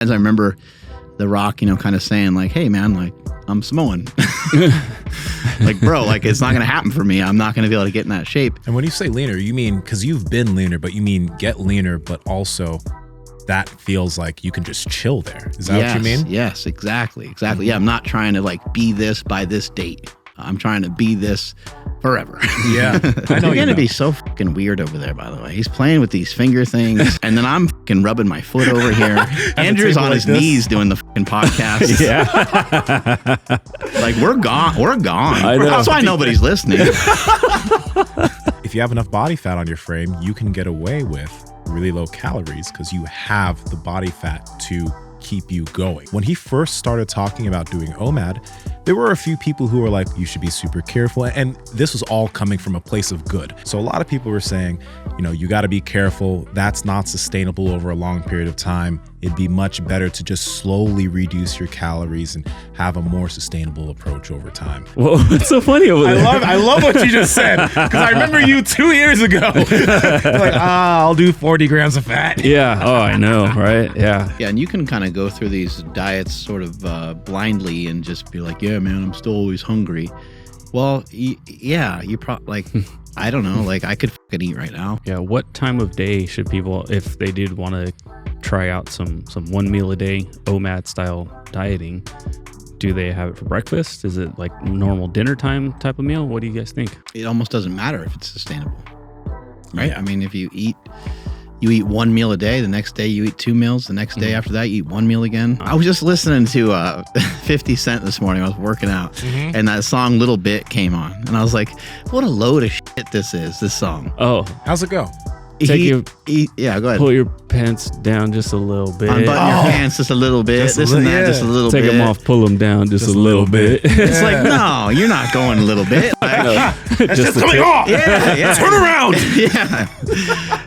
As I remember The Rock, kind of saying like, hey man, like I'm Samoan. Like, bro, like it's not going to happen for me. I'm not going to be able to get in that shape. And when you say leaner, you mean, because you've been leaner, but you mean get leaner, but also that feels like you can just chill there. Is that what you mean? Yes, exactly. Mm-hmm. Yeah, I'm not trying to like be this by this date. I'm trying to be this forever. Yeah. I know you're going to be so fucking weird over there, by the way. He's playing with these finger things, and then I'm fucking rubbing my foot over here. Andrew's on his knees doing the fucking podcast. Yeah. Like, we're gone. I know. That's why nobody's listening. If you have enough body fat on your frame, you can get away with really low calories because you have the body fat to keep you going. When he first started talking about doing OMAD, there were a few people who were like, you should be super careful. And this was all coming from a place of good. So a lot of people were saying, you got to be careful. That's not sustainable over a long period of time. It'd be much better to just slowly reduce your calories and have a more sustainable approach over time. Whoa, it's so funny over there. I love what you just said, because I remember you 2 years ago. Like, I'll do 40 grams of fat. Yeah. Oh, I know, right? Yeah. Yeah, and you can kind of go through these diets sort of blindly and just be like, yeah, man, I'm still always hungry. Well, yeah, you probably like, I don't know, like I could fucking eat right now. Yeah. What time of day should people, if they did want to try out some 1 meal a day OMAD style dieting, do they have it for breakfast? Is it like normal dinner time type of meal? What do you guys think? It almost doesn't matter if it's sustainable, right? Yeah. I mean, if you eat 1 meal a day, the next day you eat 2 meals, the next day after that you eat 1 meal again. I was just listening to 50 Cent this morning. I was working out, and that song Little Bit came on, and I was like, what a load of shit this song. Oh, How's it go? Yeah, go ahead. Pull your pants down just a little bit. Unbutton your pants just a little bit. Just a this and little- that, just a little Take bit. them off, pull them down just a little bit. It's like, no, you're not going a little bit. Like, just a coming tip. off. yeah. Turn around. Yeah,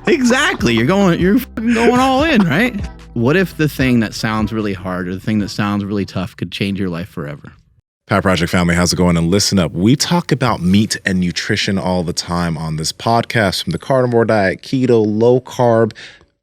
exactly. You're fucking going all in, right? What if the thing that sounds really hard or the thing that sounds really tough could change your life forever? Power Project family, how's it going? And listen up. We talk about meat and nutrition all the time on this podcast, from the carnivore diet, keto, low carb,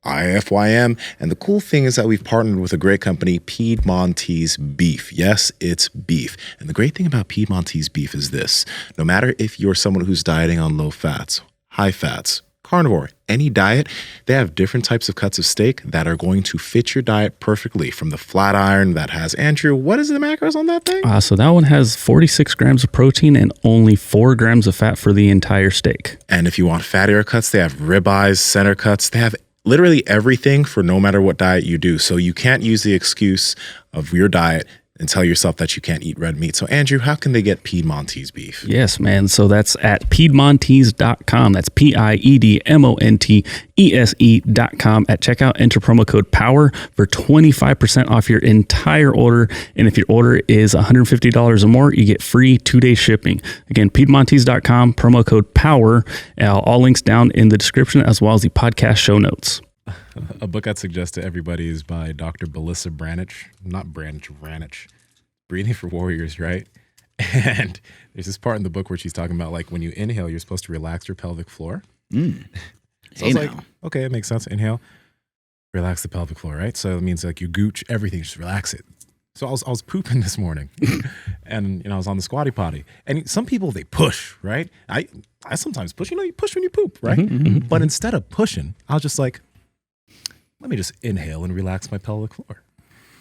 IFYM. And the cool thing is that we've partnered with a great company, Piedmontese Beef. Yes, it's beef. And the great thing about Piedmontese Beef is this: no matter if you're someone who's dieting on low fats, high fats, carnivore, any diet, they have different types of cuts of steak that are going to fit your diet perfectly. From the flat iron that has, Andrew, what is the macros on that thing? So that one has 46 grams of protein and only 4 grams of fat for the entire steak. And if you want fattier cuts, they have ribeyes, center cuts. They have literally everything for no matter what diet you do. So you can't use the excuse of your diet and tell yourself that you can't eat red meat. So Andrew, how can they get Piedmontese beef? Yes, man. So that's at Piedmontese.com. That's PIEDMONTESE.com. At checkout, enter promo code POWER for 25% off your entire order. And if your order is $150 or more, you get free 2-day shipping. Again, Piedmontese.com, promo code POWER. All links down in the description, as well as the podcast show notes. A book I'd suggest to everybody is by Dr. Belissa Branich. Breathing for Warriors, right? And there's this part in the book where she's talking about, like, when you inhale, you're supposed to relax your pelvic floor. So I was like, okay, it makes sense. Inhale, relax the pelvic floor, right? So it means like you gooch everything, just relax it. So I was pooping this morning, and I was on the squatty potty. And some people, they push, right? I sometimes push. You push when you poop, right? But instead of pushing, I was just like, let me just inhale and relax my pelvic floor.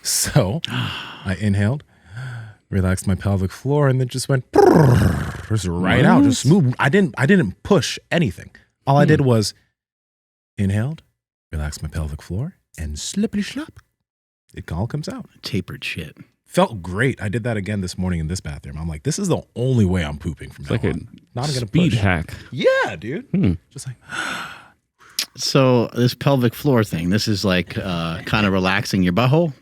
So I inhaled, relaxed my pelvic floor, and then just went just right out, just smooth. I didn't push anything. All I did was inhaled, relaxed my pelvic floor, and slippity slop. It all comes out. Tapered shit. Felt great. I did that again this morning in this bathroom. I'm like, this is the only way I'm pooping from now Like on. Not gonna speed push. hack. Yeah, dude. Just like. So this pelvic floor thing, this is like kind of relaxing your butthole?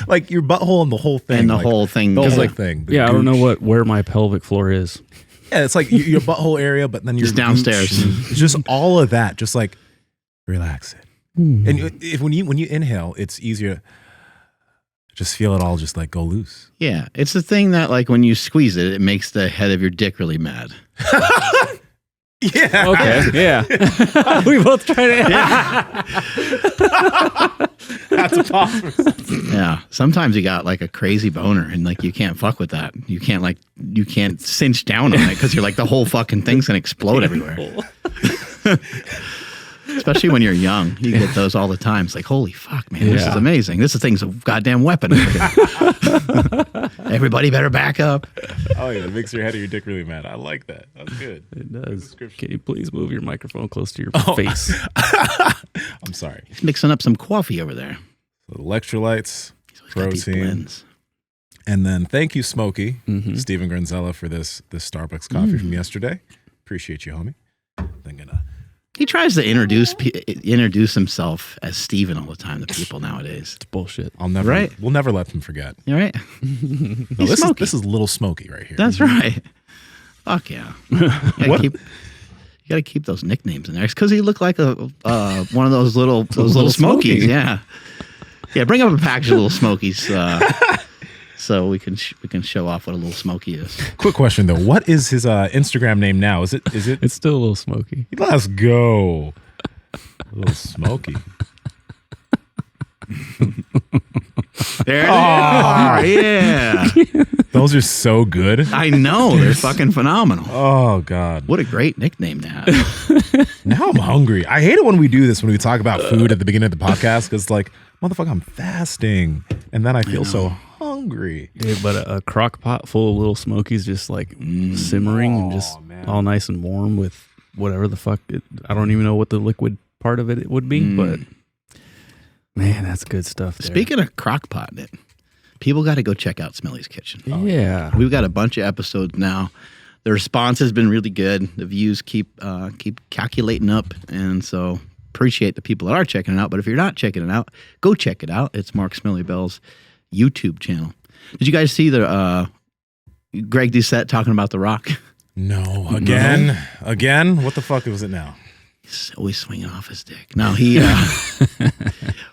Like your butthole and the whole thing. And the like, whole thing. The whole like, thing. The Yeah, I don't know gooch. where my pelvic floor is. Yeah, it's like your butthole area, but then your Just downstairs. gooch and it's just all of that. Just like relax it. And when you inhale, it's easier to just feel it all just like go loose. Yeah, it's the thing that like when you squeeze it, it makes the head of your dick really mad. Yeah. Okay. Yeah. We both tried it. That's a pause. Yeah. Sometimes you got like a crazy boner and like you can't fuck with that. You can't cinch down on it because you're like the whole fucking thing's gonna explode everywhere. Especially when you're young. You get those all the time. It's like, holy fuck, man, this is amazing. This thing's a goddamn weapon. Everybody better back up. Oh yeah, it makes your head or your dick really mad. I like that. That's good. It does. Can you please move your microphone close to your face? I'm sorry. He's mixing up some coffee over there. So electrolytes, Got these protein, blends. and then thank you, Smokey, Steven Granzella, for this Starbucks coffee from yesterday. Appreciate you, homie. Then gonna. He tries to introduce himself as Steven all the time to people nowadays. It's bullshit. We'll never let them forget. You all right? No, this is Little Smokey right here. That's right. Fuck yeah. You gotta keep those nicknames in there. It's because he looked like one of those little Smokies. Yeah. Yeah, bring up a package of little Smokies so we can show off what a little Smoky is. Quick question though, what is his Instagram name now? Is it? It's still a little smoky. Let's go, Little Smokey. There it is. Yeah. Those are so good. I know. They're fucking phenomenal. Oh God, what a great nickname to have. Now I'm hungry. I hate it when we do this, when we talk about food at the beginning of the podcast, because like, motherfucker, I'm fasting, and then I feel so hungry. Dude, but a crock pot full of little smokies just like simmering and just all nice and warm with whatever the fuck. I don't even know what the liquid part of it would be, but man, that's good stuff there. Speaking of crock pot, people got to go check out Smelly's Kitchen. Yeah. We've got a bunch of episodes now. The response has been really good. The views keep calculating up, and so appreciate the people that are checking it out. But if you're not checking it out, go check it out. It's Mark Smelly Bell's YouTube channel. Did you guys see the Greg Doucette talking about The Rock? No. Again? What the fuck was it now? He's always swinging off his dick. No, he...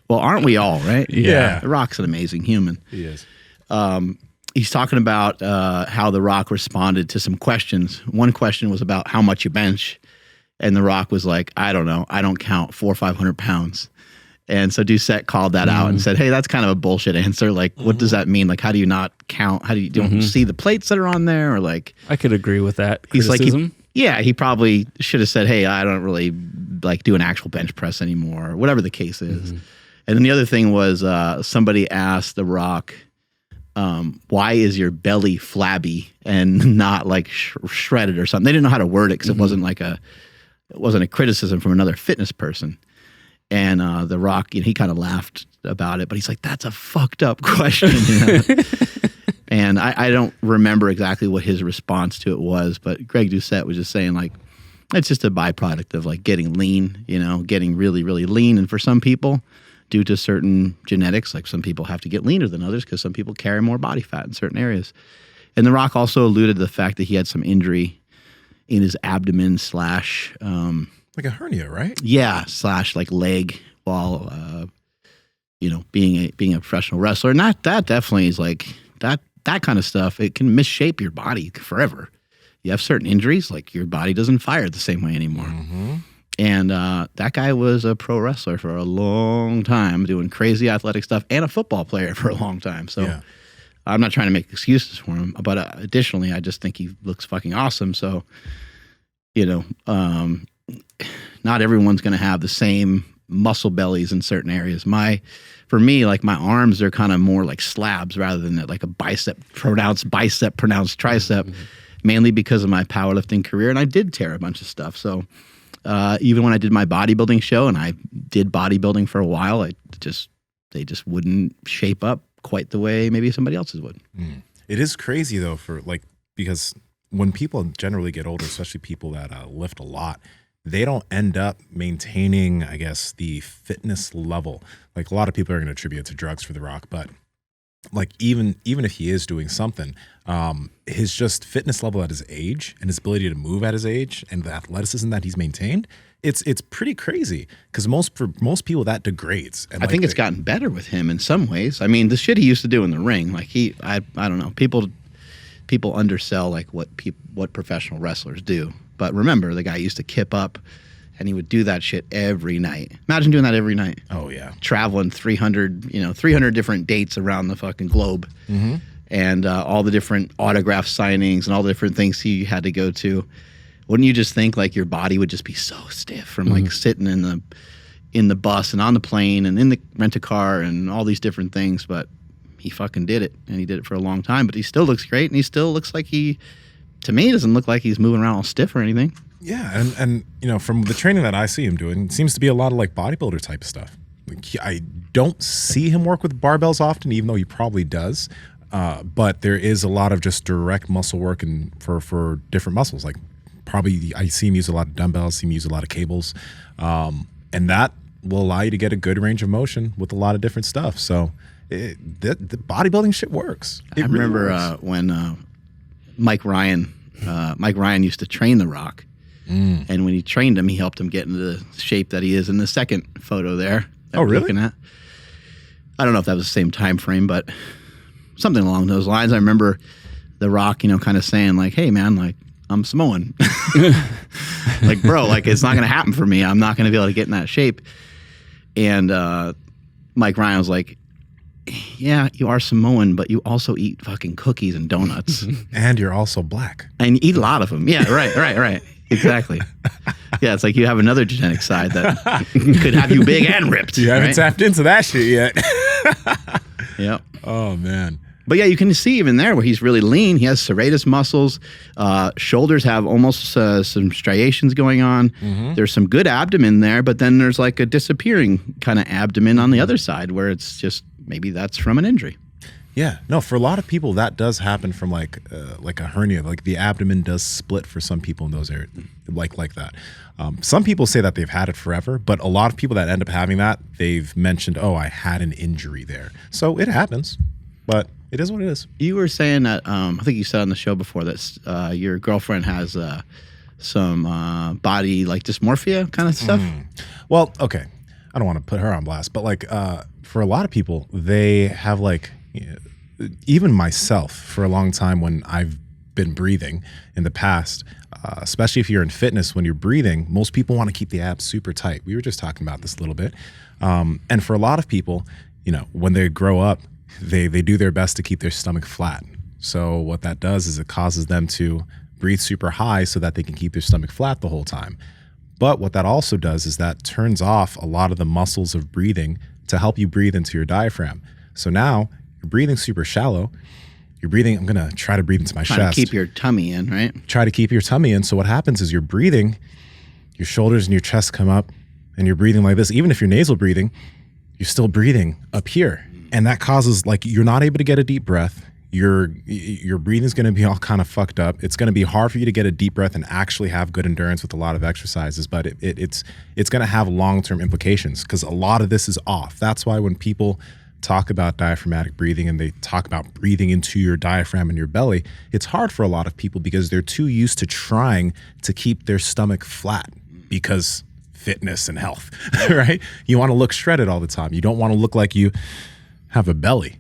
well, aren't we all, right? Yeah. The Rock's an amazing human. He is. He's talking about how The Rock responded to some questions. One question was about how much you bench. And The Rock was like, I don't know. I don't count 400 or 500 pounds. And so Doucette called that out and said, hey, that's kind of a bullshit answer. Like, what does that mean? Like, how do you not count? How do you don't see the plates that are on there? Or like, I could agree with that criticism. He's like, he probably should have said, hey, I don't really like do an actual bench press anymore, or whatever the case is. And then the other thing was somebody asked The Rock, why is your belly flabby and not like shredded or something? They didn't know how to word it because it wasn't a criticism from another fitness person. And The Rock, he kind of laughed about it, but he's like, that's a fucked up question. And I don't remember exactly what his response to it was, but Greg Doucette was just saying like, it's just a byproduct of like getting lean, getting really, really lean. And for some people, due to certain genetics, like some people have to get leaner than others because some people carry more body fat in certain areas. And The Rock also alluded to the fact that he had some injury in his abdomen / like a hernia, right? Yeah, / like leg while being a professional wrestler. And that definitely is like that kind of stuff. It can misshape your body forever. You have certain injuries, like your body doesn't fire the same way anymore. And that guy was a pro wrestler for a long time, doing crazy athletic stuff, and a football player for a long time. So I'm not trying to make excuses for him, but additionally, I just think he looks fucking awesome. So, not everyone's going to have the same muscle bellies in certain areas. For me, like my arms are kind of more like slabs rather than like a pronounced tricep, mainly because of my powerlifting career. And I did tear a bunch of stuff. So even when I did my bodybuilding show, and I did bodybuilding for a while, they just wouldn't shape up quite the way maybe somebody else's would. It is crazy though, because when people generally get older, especially people that lift a lot, they don't end up maintaining, I guess, the fitness level. Like a lot of people are going to attribute it to drugs for The Rock, but like even if he is doing something, his just fitness level at his age and his ability to move at his age and the athleticism that he's maintained, it's pretty crazy because for most people that degrades. And I think it's gotten better with him in some ways. I mean, the shit he used to do in the ring, like I don't know, people undersell like what professional wrestlers do. But remember, the guy used to kip up, and he would do that shit every night. Imagine doing that every night. Oh yeah. Traveling 300 different dates around the fucking globe. Mm-hmm. And all the different autograph signings and all the different things he had to go to. Wouldn't you just think like your body would just be so stiff from like sitting in the bus and on the plane and in the rent-a-car and all these different things? But he fucking did it, and he did it for a long time. But he still looks great, and he still looks like to me, doesn't look like he's moving around all stiff or anything. Yeah, and from the training that I see him doing, it seems to be a lot of like bodybuilder type of stuff. Like, I don't see him work with barbells often, even though he probably does. But there is a lot of just direct muscle work and for different muscles. Like probably I see him use a lot of dumbbells, see him use a lot of cables, and that will allow you to get a good range of motion with a lot of different stuff. So the bodybuilding shit works. I remember when Mike Ryan used to train The Rock. And when he trained him, he helped him get into the shape that he is in the second photo there. Oh, really? Looking at. I don't know if that was the same time frame, but something along those lines. I remember The Rock, kind of saying like, "Hey, man, like I'm Samoan, like bro, like it's not going to happen for me. I'm not going to be able to get in that shape." And Mike Ryan was like, "Yeah, you are Samoan, but you also eat fucking cookies and donuts, and you're also black, and you eat a lot of them." Yeah, right. Exactly. Yeah, it's like you have another genetic side that could have you big and ripped. You haven't tapped into that shit yet. Yeah. Oh, man. But yeah, you can see even there where he's really lean. He has serratus muscles. Shoulders have almost some striations going on. Mm-hmm. There's some good abdomen there, but then there's like a disappearing kind of abdomen on the other side where it's just maybe that's from an injury. Yeah, no, for a lot of people that does happen from like a hernia. Like the abdomen does split for some people in those areas, like that. Some people say that they've had it forever, but a lot of people that end up having that, they've mentioned, "Oh, I had an injury there." So it happens, but it is what it is. You were saying that I think you said on the show before that your girlfriend has some body like dysmorphia kind of stuff. Well, okay, I don't want to put her on blast, but like for a lot of people, they have like. Even myself, for a long time when I've been breathing in the past, especially if you're in fitness, when you're breathing, most people want to keep the abs super tight. We were just talking about this a little bit. And for a lot of people, when they grow up, they do their best to keep their stomach flat. So what that does is it causes them to breathe super high so that they can keep their stomach flat the whole time. But what that also does is that turns off a lot of the muscles of breathing to help you breathe into your diaphragm. So now you're breathing super shallow. You're breathing, I'm going to try to breathe into my chest. Trying to keep your tummy in, right? Try to keep your tummy in. So what happens is you're breathing, your shoulders and your chest come up, and you're breathing like this. Even if you're nasal breathing, you're still breathing up here. And that causes, like, you're not able to get a deep breath. Your breathing is going to be all kind of fucked up. It's going to be hard for you to get a deep breath and actually have good endurance with a lot of exercises, but it's going to have long-term implications because a lot of this is off. That's why when people talk about diaphragmatic breathing and they talk about breathing into your diaphragm and your belly, it's hard for a lot of people because they're too used to trying to keep their stomach flat because fitness and health, right? You want to look shredded all the time. You don't want to look like you have a belly.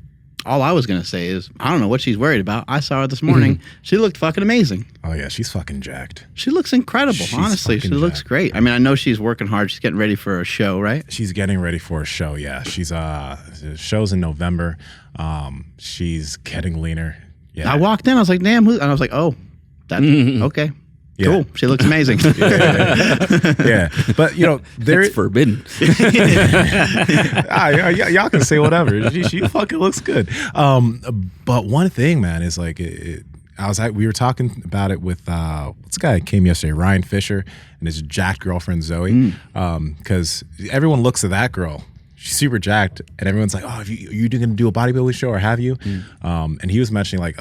All I was going to say is, I don't know what she's worried about. I saw her this morning. She looked fucking amazing. Oh, yeah. She's fucking jacked. She looks incredible, She's honestly. She looks great. I mean, I know she's working hard. She's getting ready for a show, right? She's getting ready for a show, yeah. She's show's in November. She's getting leaner. Yeah. I walked in. I was like, damn. And I was like, oh, that's okay. Yeah. Cool. She looks amazing. Yeah. But, That's forbidden. Y'all can say whatever. She fucking looks good. But one thing, man, is like, we were talking about it with what's the guy that came yesterday, Ryan Fisher, and his jacked girlfriend, Zoe. Because everyone looks at that girl. She's super jacked. And everyone's like, oh, are you going to do a bodybuilding show or have you? And he was mentioning like,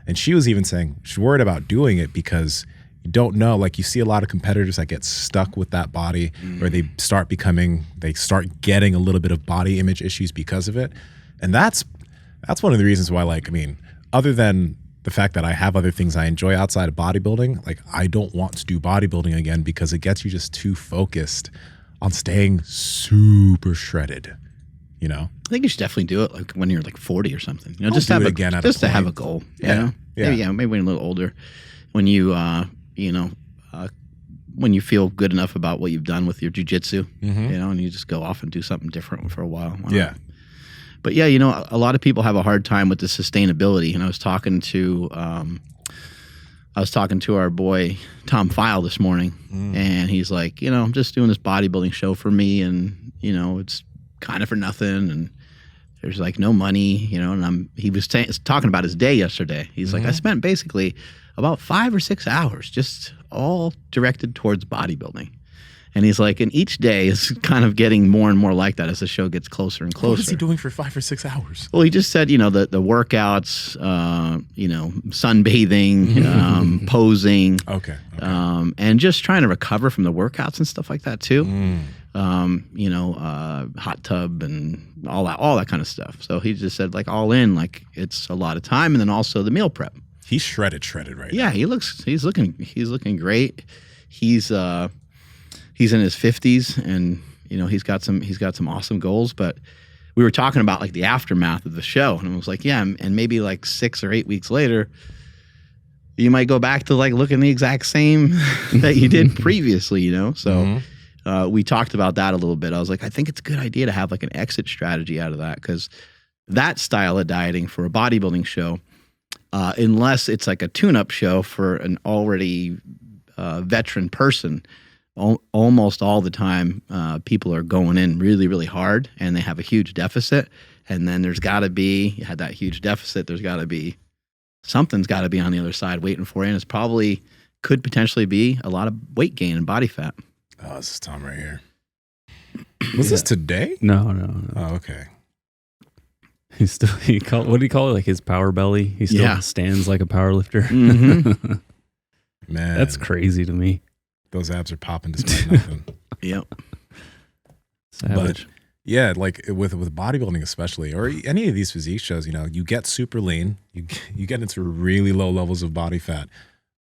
and she was even saying she's worried about doing it because you don't know, like you see a lot of competitors that get stuck with that body or they start getting a little bit of body image issues because of it. And that's one of the reasons why, like, I mean, other than the fact that I have other things I enjoy outside of bodybuilding, like I don't want to do bodybuilding again because it gets you just too focused on staying super shredded, I think you should definitely do it like when you're like 40 or something. Just to have a goal. Yeah. Maybe when you're a little older, when you when you feel good enough about what you've done with your jujitsu, and you just go off and do something different for a while. Yeah. But yeah, a lot of people have a hard time with the sustainability. And I was talking to our boy Tom File this morning, and he's like, I'm just doing this bodybuilding show for me, and it's kind of for nothing, and there's like no money, and he was talking about his day yesterday. He's like, I spent basically about 5 or 6 hours just all directed towards bodybuilding. And he's like, and each day is kind of getting more and more like that as the show gets closer and closer. What is he doing for 5 or 6 hours? Well, he just said, the workouts, sunbathing, posing. Okay. And just trying to recover from the workouts and stuff like that too. Hot tub and all that kind of stuff. So he just said, like, all in, like, it's a lot of time. And then also the meal prep. He's shredded right now. Yeah, he's looking great. He's in his 50s, and he's got some awesome goals. But we were talking about like the aftermath of the show, and I was like, yeah, and maybe like 6 or 8 weeks later, you might go back to like looking the exact same that you did previously. So we talked about that a little bit. I was like, I think it's a good idea to have like an exit strategy out of that, because that style of dieting for a bodybuilding show, unless it's like a tune-up show for an already veteran person, almost all the time people are going in really, really hard, and they have a huge deficit. And then you had that huge deficit, something's got to be on the other side waiting for you. And could potentially be a lot of weight gain and body fat. Oh, this is Tom right here. Was this today? No. Oh, okay. He's still, what do you call it? Like his power belly? He still stands like a power lifter. Man. That's crazy to me. Those abs are popping despite nothing. Yep. Savage. But yeah, like with bodybuilding especially, or any of these physique shows, you get super lean, you get into really low levels of body fat,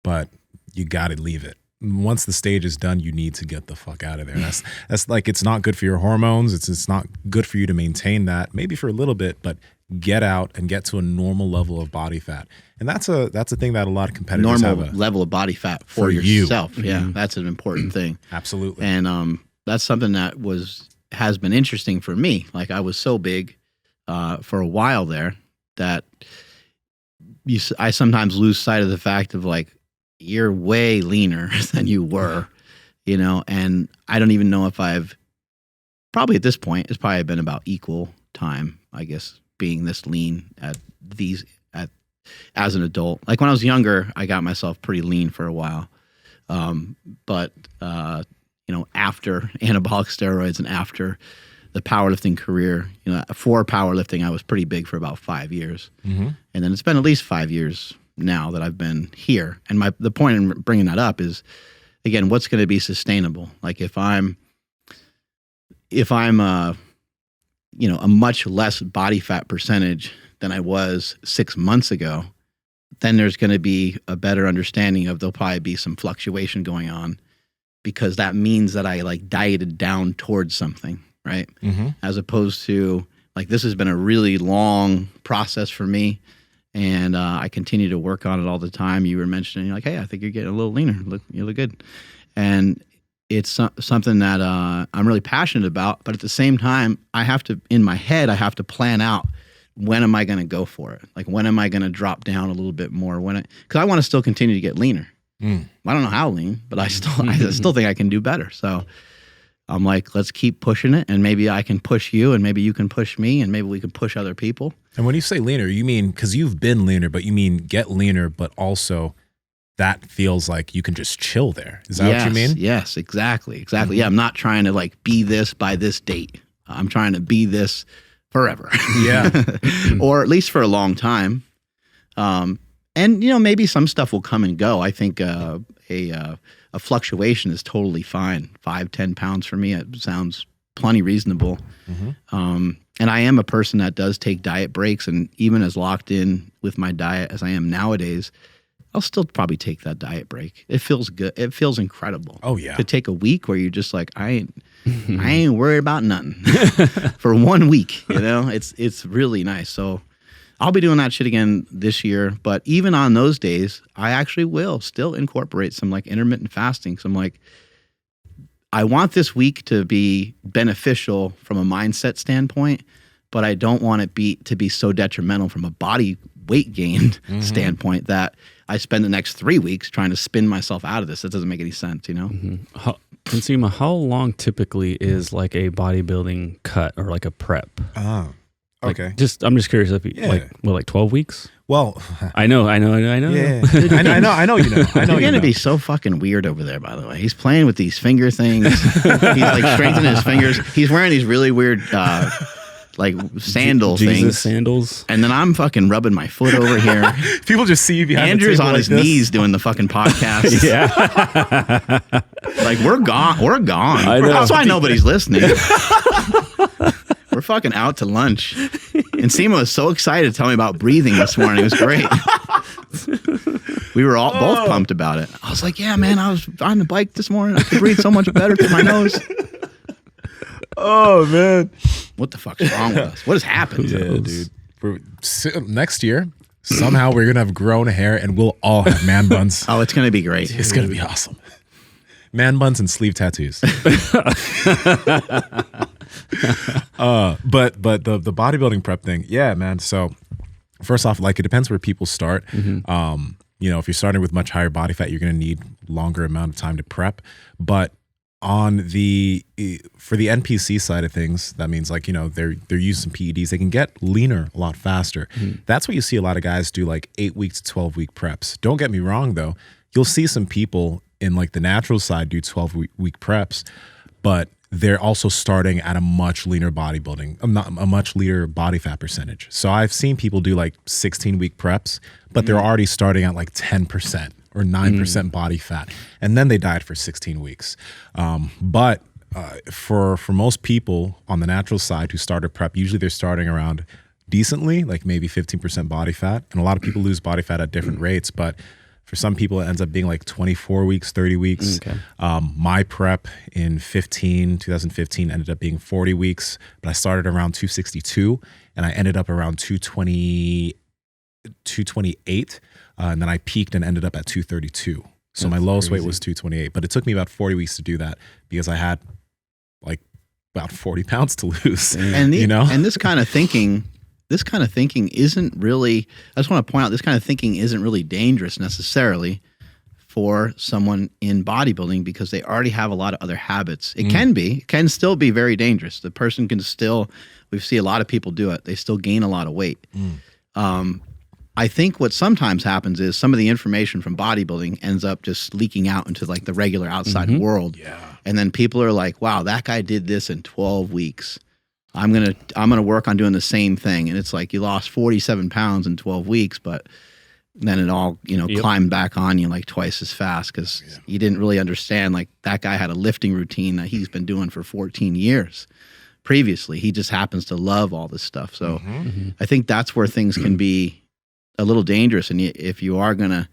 but you got to leave it. Once the stage is done, you need to get the fuck out of there. That's like, it's not good for your hormones. It's not good for you to maintain that, maybe for a little bit, but get out and get to a normal level of body fat. And that's a thing that a lot of competitors have. Normal level of body fat for yourself. Yeah, that's an important thing. Absolutely. And that's something that has been interesting for me. Like, I was so big for a while there that I sometimes lose sight of the fact of like, you're way leaner than you were, and I don't even know if probably at this point, it's probably been about equal time, I guess, being this lean as an adult. Like when I was younger, I got myself pretty lean for a while. But after anabolic steroids and after the powerlifting career, for powerlifting, I was pretty big for about 5 years. And then it's been at least 5 years now that I've been here. And the point in bringing that up is, again, what's going to be sustainable? Like if I'm a much less body fat percentage than I was 6 months ago, then there's going to be a better understanding of there'll probably be some fluctuation going on, because that means that I like dieted down towards something, right? As opposed to like, this has been a really long process for me. And I continue to work on it all the time. You were mentioning, like, hey, I think you're getting a little leaner. You look good. And it's something that I'm really passionate about. But at the same time, in my head, I have to plan out, when am I going to go for it? Like, when am I going to drop down a little bit more? Because I want to still continue to get leaner. I don't know how lean, but I still think I can do better. So I'm like, let's keep pushing it, and maybe I can push you, and maybe you can push me, and maybe we can push other people. And when you say leaner, you mean, because you've been leaner, but you mean get leaner, but also that feels like you can just chill there. Is that what you mean? Yes, exactly. Yeah, I'm not trying to like be this by this date. I'm trying to be this forever. Yeah. Or at least for a long time. And maybe some stuff will come and go. I think a fluctuation is totally fine. 5-10 pounds for me, it sounds plenty reasonable. And I am a person that does take diet breaks, and even as locked in with my diet as I am nowadays, I'll still probably take that diet break. It feels good. It feels incredible. Oh yeah. To take a week where you're just like, I ain't worried about nothing for 1 week. It's really nice. So I'll be doing that shit again this year. But even on those days, I actually will still incorporate some like intermittent fasting. So I'm like, I want this week to be beneficial from a mindset standpoint, but I don't want it to be so detrimental from a body weight gain standpoint that I spend the next 3 weeks trying to spin myself out of this. That doesn't make any sense, you know? Nsima, how long typically is like a bodybuilding cut or like a prep? Oh, okay. I'm just curious if like 12 weeks? Well, I know. Yeah. I know. You know. I know. You're gonna be so fucking weird over there. By the way, he's playing with these finger things. He's like strengthening his fingers. He's wearing these really weird, like sandal things. Sandals. And then I'm fucking rubbing my foot over here. People just see you behind. Andrew's the table on his knees doing the fucking podcast. Yeah. Like we're gone. We're gone. I know. That's why nobody's listening. We're fucking out to lunch. And Nsima was so excited to tell me about breathing this morning. It was great. We were all both pumped about it. I was like, yeah, man, I was on the bike this morning. I could breathe so much better through my nose. Oh, man. What the fuck's wrong with us? What has happened? Yeah, dude. Next year, somehow we're going to have grown hair and we'll all have man buns. Oh, it's going to be great. It's going to be awesome. Man buns and sleeve tattoos. But the bodybuilding prep thing, yeah, man. So first off, like it depends where people start. You know, if you're starting with much higher body fat, you're going to need longer amount of time to prep. But on for the NPC side of things, that means like, you know, they're using PEDs. They can get leaner a lot faster. That's what you see a lot of guys do, like 8 week to 12 week preps. Don't get me wrong though. You'll see some people in like the natural side do 12-week preps, but they're also starting at a much leaner bodybuilding, a much leaner body fat percentage. So I've seen people do like 16-week preps, but they're already starting at like 10% or 9% body fat, and then they diet for 16 weeks. But for most people on the natural side who start a prep, usually they're starting around decently, like maybe 15% body fat, and a lot of people lose body fat at different rates, but for some people, it ends up being like 24 weeks, 30 weeks. Okay. My prep in 2015 ended up being 40 weeks, but I started around 262 and I ended up around 228. And then I peaked and ended up at 232. So my lowest weight was 228, but it took me about 40 weeks to do that because I had like about 40 pounds to lose. And this kind of thinking isn't really, I just want to point out, this kind of thinking isn't really dangerous necessarily for someone in bodybuilding because they already have a lot of other habits. It can still be very dangerous. The person can still, we see a lot of people do it. They still gain a lot of weight. I think what sometimes happens is some of the information from bodybuilding ends up just leaking out into like the regular outside world. Yeah. And then people are like, wow, that guy did this in 12 weeks. I'm gonna work on doing the same thing. And it's like you lost 47 pounds in 12 weeks, but then it all, climbed back on you like twice as fast because you didn't really understand like that guy had a lifting routine that he's been doing for 14 years previously. He just happens to love all this stuff. So I think that's where things can be a little dangerous. And if you are gonna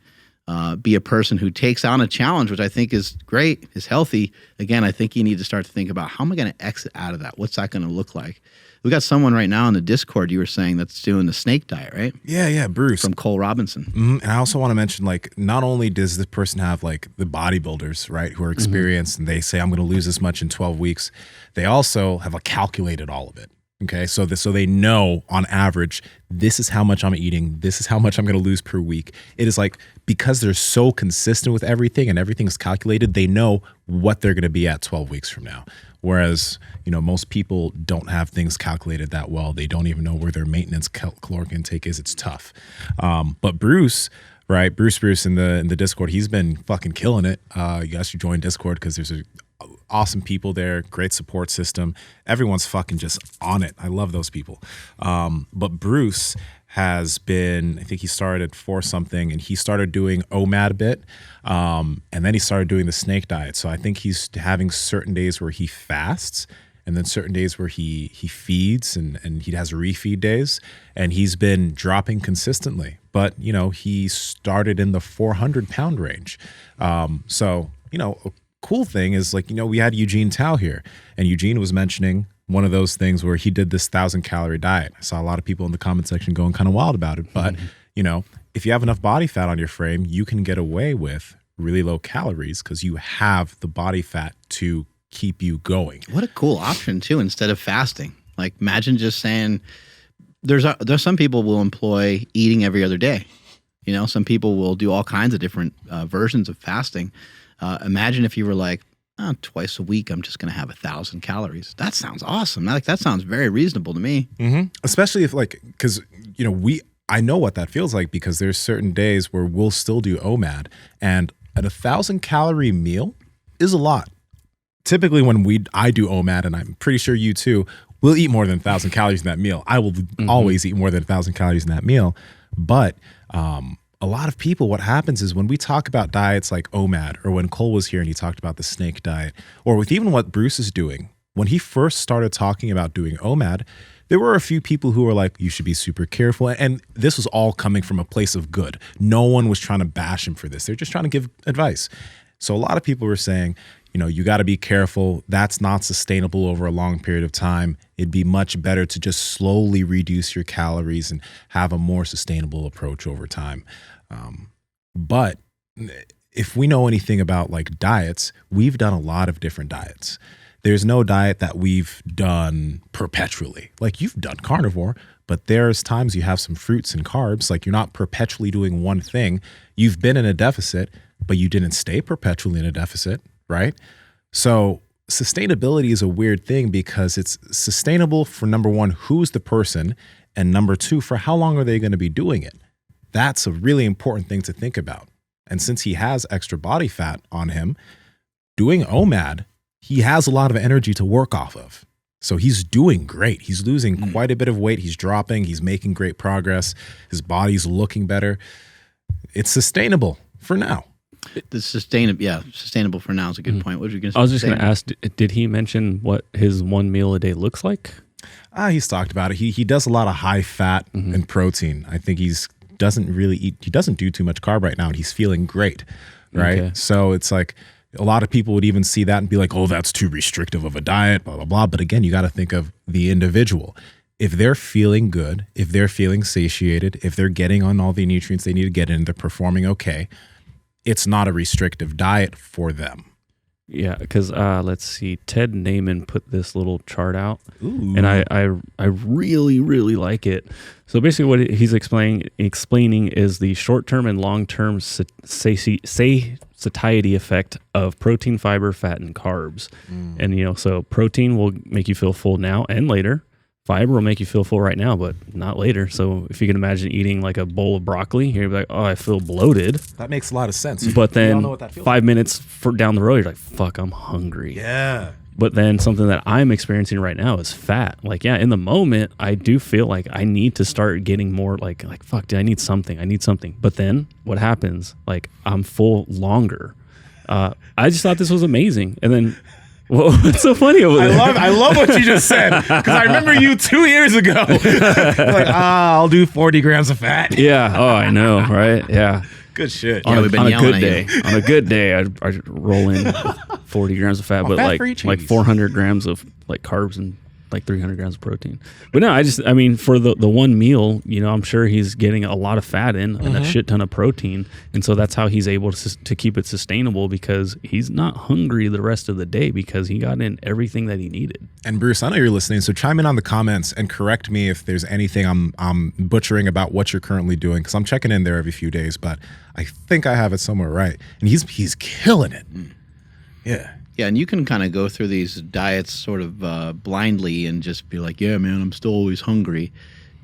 be a person who takes on a challenge, which I think is great, is healthy. Again, I think you need to start to think about how am I going to exit out of that? What's that going to look like? We got someone right now in the Discord you were saying that's doing the snake diet, right? Yeah, Bruce. From Cole Robinson. And I also want to mention, like, not only does this person have like the bodybuilders, right, who are experienced and they say, I'm going to lose this much in 12 weeks. They also have calculated all of it. Okay, so they know on average, this is how much I'm eating, this is how much I'm going to lose per week. It is like, because they're so consistent with everything and everything's calculated, they know what they're going to be at 12 weeks from now. Whereas, most people don't have things calculated that well. They don't even know where their maintenance caloric intake is. It's tough. But Bruce, right? Bruce in the Discord, he's been fucking killing it. You guys should join Discord because there's awesome people there, great support system. Everyone's fucking just on it. I love those people. But Bruce has been, I think he started at 4 something and he started doing OMAD a bit. And then he started doing the snake diet. So I think he's having certain days where he fasts and then certain days where he feeds and he has refeed days. And he's been dropping consistently. But, he started in the 400-pound range. So, cool thing is like, we had Eugene Tao here and Eugene was mentioning one of those things where he did this 1,000-calorie diet. I saw a lot of people in the comment section going kind of wild about it. But, you know, if you have enough body fat on your frame, you can get away with really low calories because you have the body fat to keep you going. What a cool option, too, instead of fasting. Like, imagine just saying, there's some people will employ eating every other day. You know, some people will do all kinds of different versions of fasting. Imagine if you were like, twice a week, I'm just going to have 1,000 calories. That sounds awesome. That sounds very reasonable to me. Mm-hmm. Especially if because, you know, I know what that feels like because there's certain days where we'll still do OMAD, and an 1,000-calorie meal is a lot. Typically when I do OMAD, and I'm pretty sure you too, we'll eat more than 1,000 calories in that meal. I will always eat more than 1,000 calories in that meal. But a lot of people, what happens is when we talk about diets like OMAD, or when Cole was here and he talked about the snake diet, or with even what Bruce is doing, when he first started talking about doing OMAD, there were a few people who were like, you should be super careful. And this was all coming from a place of good. No one was trying to bash him for this. They're just trying to give advice. So a lot of people were saying, you know, you got to be careful. That's not sustainable over a long period of time. It'd be much better to just slowly reduce your calories and have a more sustainable approach over time. But if we know anything about like diets, we've done a lot of different diets. There's no diet that we've done perpetually. Like you've done carnivore, but there's times you have some fruits and carbs. Like you're not perpetually doing one thing. You've been in a deficit, but you didn't stay perpetually in a deficit, right? So sustainability is a weird thing because it's sustainable for number one, who's the person, and number two, for how long are they going to be doing it? That's a really important thing to think about. And since he has extra body fat on him, doing OMAD, he has a lot of energy to work off of. So he's doing great. He's losing quite a bit of weight. He's dropping. He's making great progress. His body's looking better. It's sustainable for now. Sustainable for now is a good point. What were you going to say? I was just going to ask, did he mention what his one meal a day looks like? He's talked about it. He does a lot of high fat and protein. I think he doesn't do too much carb right now, and he's feeling great, right? Okay. So it's like a lot of people would even see that and be like, oh, that's too restrictive of a diet, blah, blah, blah. But again, you got to think of the individual. If they're feeling good, if they're feeling satiated, if they're getting on all the nutrients they need to get in, they're performing okay, it's not a restrictive diet for them. Yeah, because let's see, Ted Naiman put this little chart out, and I really, really like it. So basically what he's explaining is the short-term and long-term satiety effect of protein, fiber, fat, and carbs. And, you know, so protein will make you feel full now and later. Fiber will make you feel full right now, but not later. So if you can imagine eating like a bowl of broccoli, you're like, oh, I feel bloated. That makes a lot of sense. But then 5 minutes down the road, you're like, fuck, I'm hungry. Yeah. But then something that I'm experiencing right now is fat. Like, yeah, in the moment, I do feel like I need to start getting more like fuck, dude, I need something. But then what happens? Like, I'm full longer. I just thought this was amazing. And then, what's so funny over there? I love what you just said, because I remember you 2 years ago. Like, I'll do 40 grams of fat. Yeah. Oh, I know, right? Yeah. Good shit. On a good day, I'd roll in 40 grams of fat, but like 400 grams of like carbs and like 300 grams of protein. But no, I mean, for the one meal, you know, I'm sure he's getting a lot of fat in and a shit ton of protein. And so that's how he's able to keep it sustainable, because he's not hungry the rest of the day because he got in everything that he needed. And Bruce, I know you're listening, so chime in on the comments and correct me if there's anything I'm butchering about what you're currently doing, because I'm checking in there every few days, but I think I have it somewhere right. And he's killing it. Yeah. Yeah, and you can kind of go through these diets sort of blindly and just be like, yeah, man, I'm still always hungry.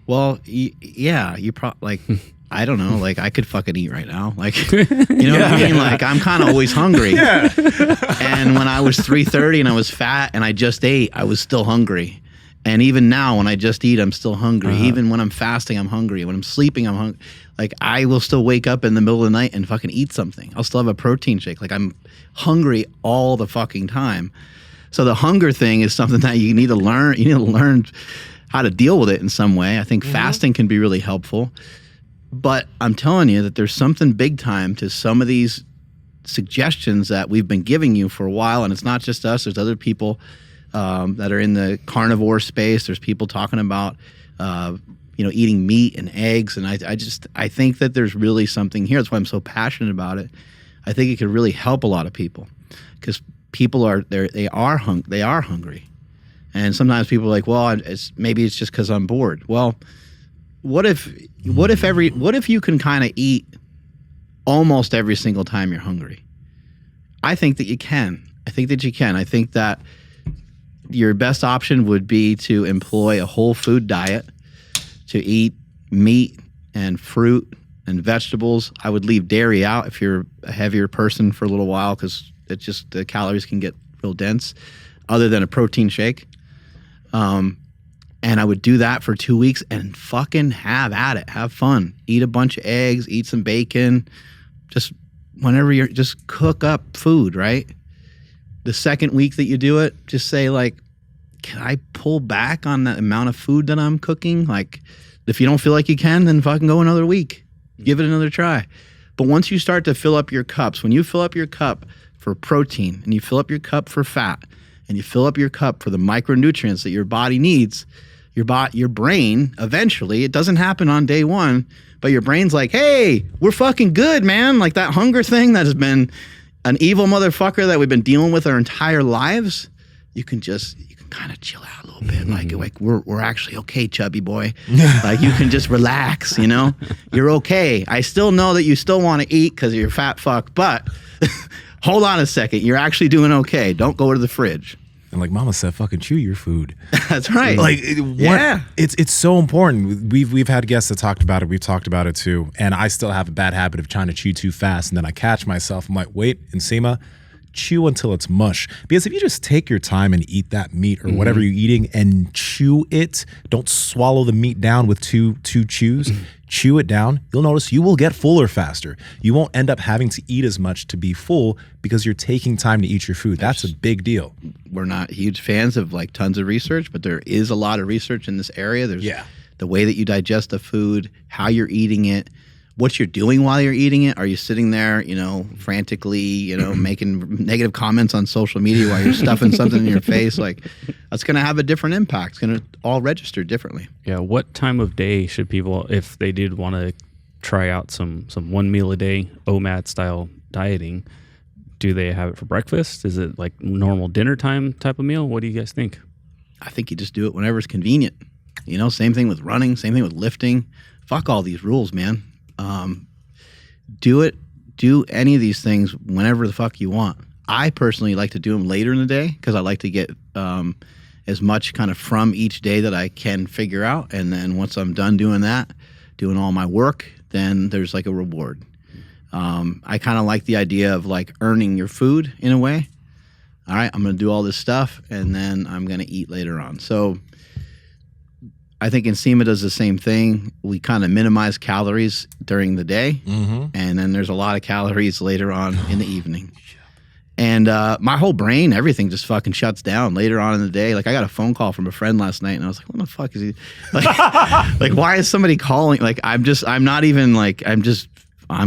Well, yeah, you probably, like, I don't know, like, I could fucking eat right now. Like, you know what I mean? Like, I'm kind of always hungry. Yeah. And when I was 330 and I was fat and I just ate, I was still hungry. And even now, when I just eat, I'm still hungry. Even when I'm fasting, I'm hungry. When I'm sleeping, I'm hungry. Like, I will still wake up in the middle of the night and fucking eat something. I'll still have a protein shake. Like, I'm hungry all the fucking time. So the hunger thing is something that you need to learn. You need to learn how to deal with it in some way. I think fasting can be really helpful. But I'm telling you that there's something big time to some of these suggestions that we've been giving you for a while. And it's not just us. There's other people that are in the carnivore space. There's people talking about, eating meat and eggs. And I think that there's really something here. That's why I'm so passionate about it. I think it could really help a lot of people because people they are hungry. And sometimes people are like, well, maybe it's just because I'm bored. Well, what if you can kind of eat almost every single time you're hungry? I think that you can. I think that your best option would be to employ a whole food diet, to eat meat and fruit and vegetables. I would leave dairy out if you're a heavier person for a little while because the calories can get real dense, other than a protein shake. And I would do that for 2 weeks and fucking have at it. Have fun. Eat a bunch of eggs, eat some bacon. Just just cook up food, right? The second week that you do it, just say like, can I pull back on the amount of food that I'm cooking? Like, if you don't feel like you can, then fucking go another week. Give it another try. But once you start to fill up your cups, when you fill up your cup for protein and you fill up your cup for fat and you fill up your cup for the micronutrients that your body needs, your brain eventually, it doesn't happen on day one, but your brain's like, hey, we're fucking good, man. Like that hunger thing that has been an evil motherfucker that we've been dealing with our entire lives. You can kind of chill out a little bit. Like we're actually okay, chubby boy. Like you can just relax, you're okay. I still know that you still want to eat because you're a fat fuck, but hold on a second. You're actually doing okay. Don't go to the fridge. And like Mama said, fucking chew your food. That's right. It's so important. We've had guests that talked about it. We've talked about it too. And I still have a bad habit of trying to chew too fast. And then I catch myself. I'm like, wait, Nsima, chew until it's mush. Because if you just take your time and eat that meat or whatever you're eating and chew it, don't swallow the meat down with two chews. Chew it down. You'll notice you will get fuller faster. You won't end up having to eat as much to be full because you're taking time to eat your food. That's a big deal. We're not huge fans of like tons of research, but there is a lot of research in this area. There's the way that you digest the food, how you're eating it, what you're doing while you're eating it. Are you sitting there, frantically, making negative comments on social media while you're stuffing something in your face? Like, that's going to have a different impact. It's going to all register differently. Yeah. What time of day should people, if they did want to try out some 1 meal a day OMAD style dieting, do they have it for breakfast? Is it like normal dinner time type of meal? What do you guys think? I think you just do it whenever it's convenient. Same thing with running, same thing with lifting. Fuck all these rules, man. Do any of these things whenever the fuck you want. I personally like to do them later in the day because I like to get as much kind of from each day that I can figure out. And then once I'm done doing that, doing all my work, then there's like a reward. I kind of like the idea of like earning your food in a way. All right, I'm going to do all this stuff and then I'm going to eat later on. So I think Nsima does the same thing. We kind of minimize calories during the day, and then there's a lot of calories later on in the evening. And my whole brain, everything just fucking shuts down later on in the day. Like I got a phone call from a friend last night, and I was like, "What the fuck is he? Like why is somebody calling? Like I'm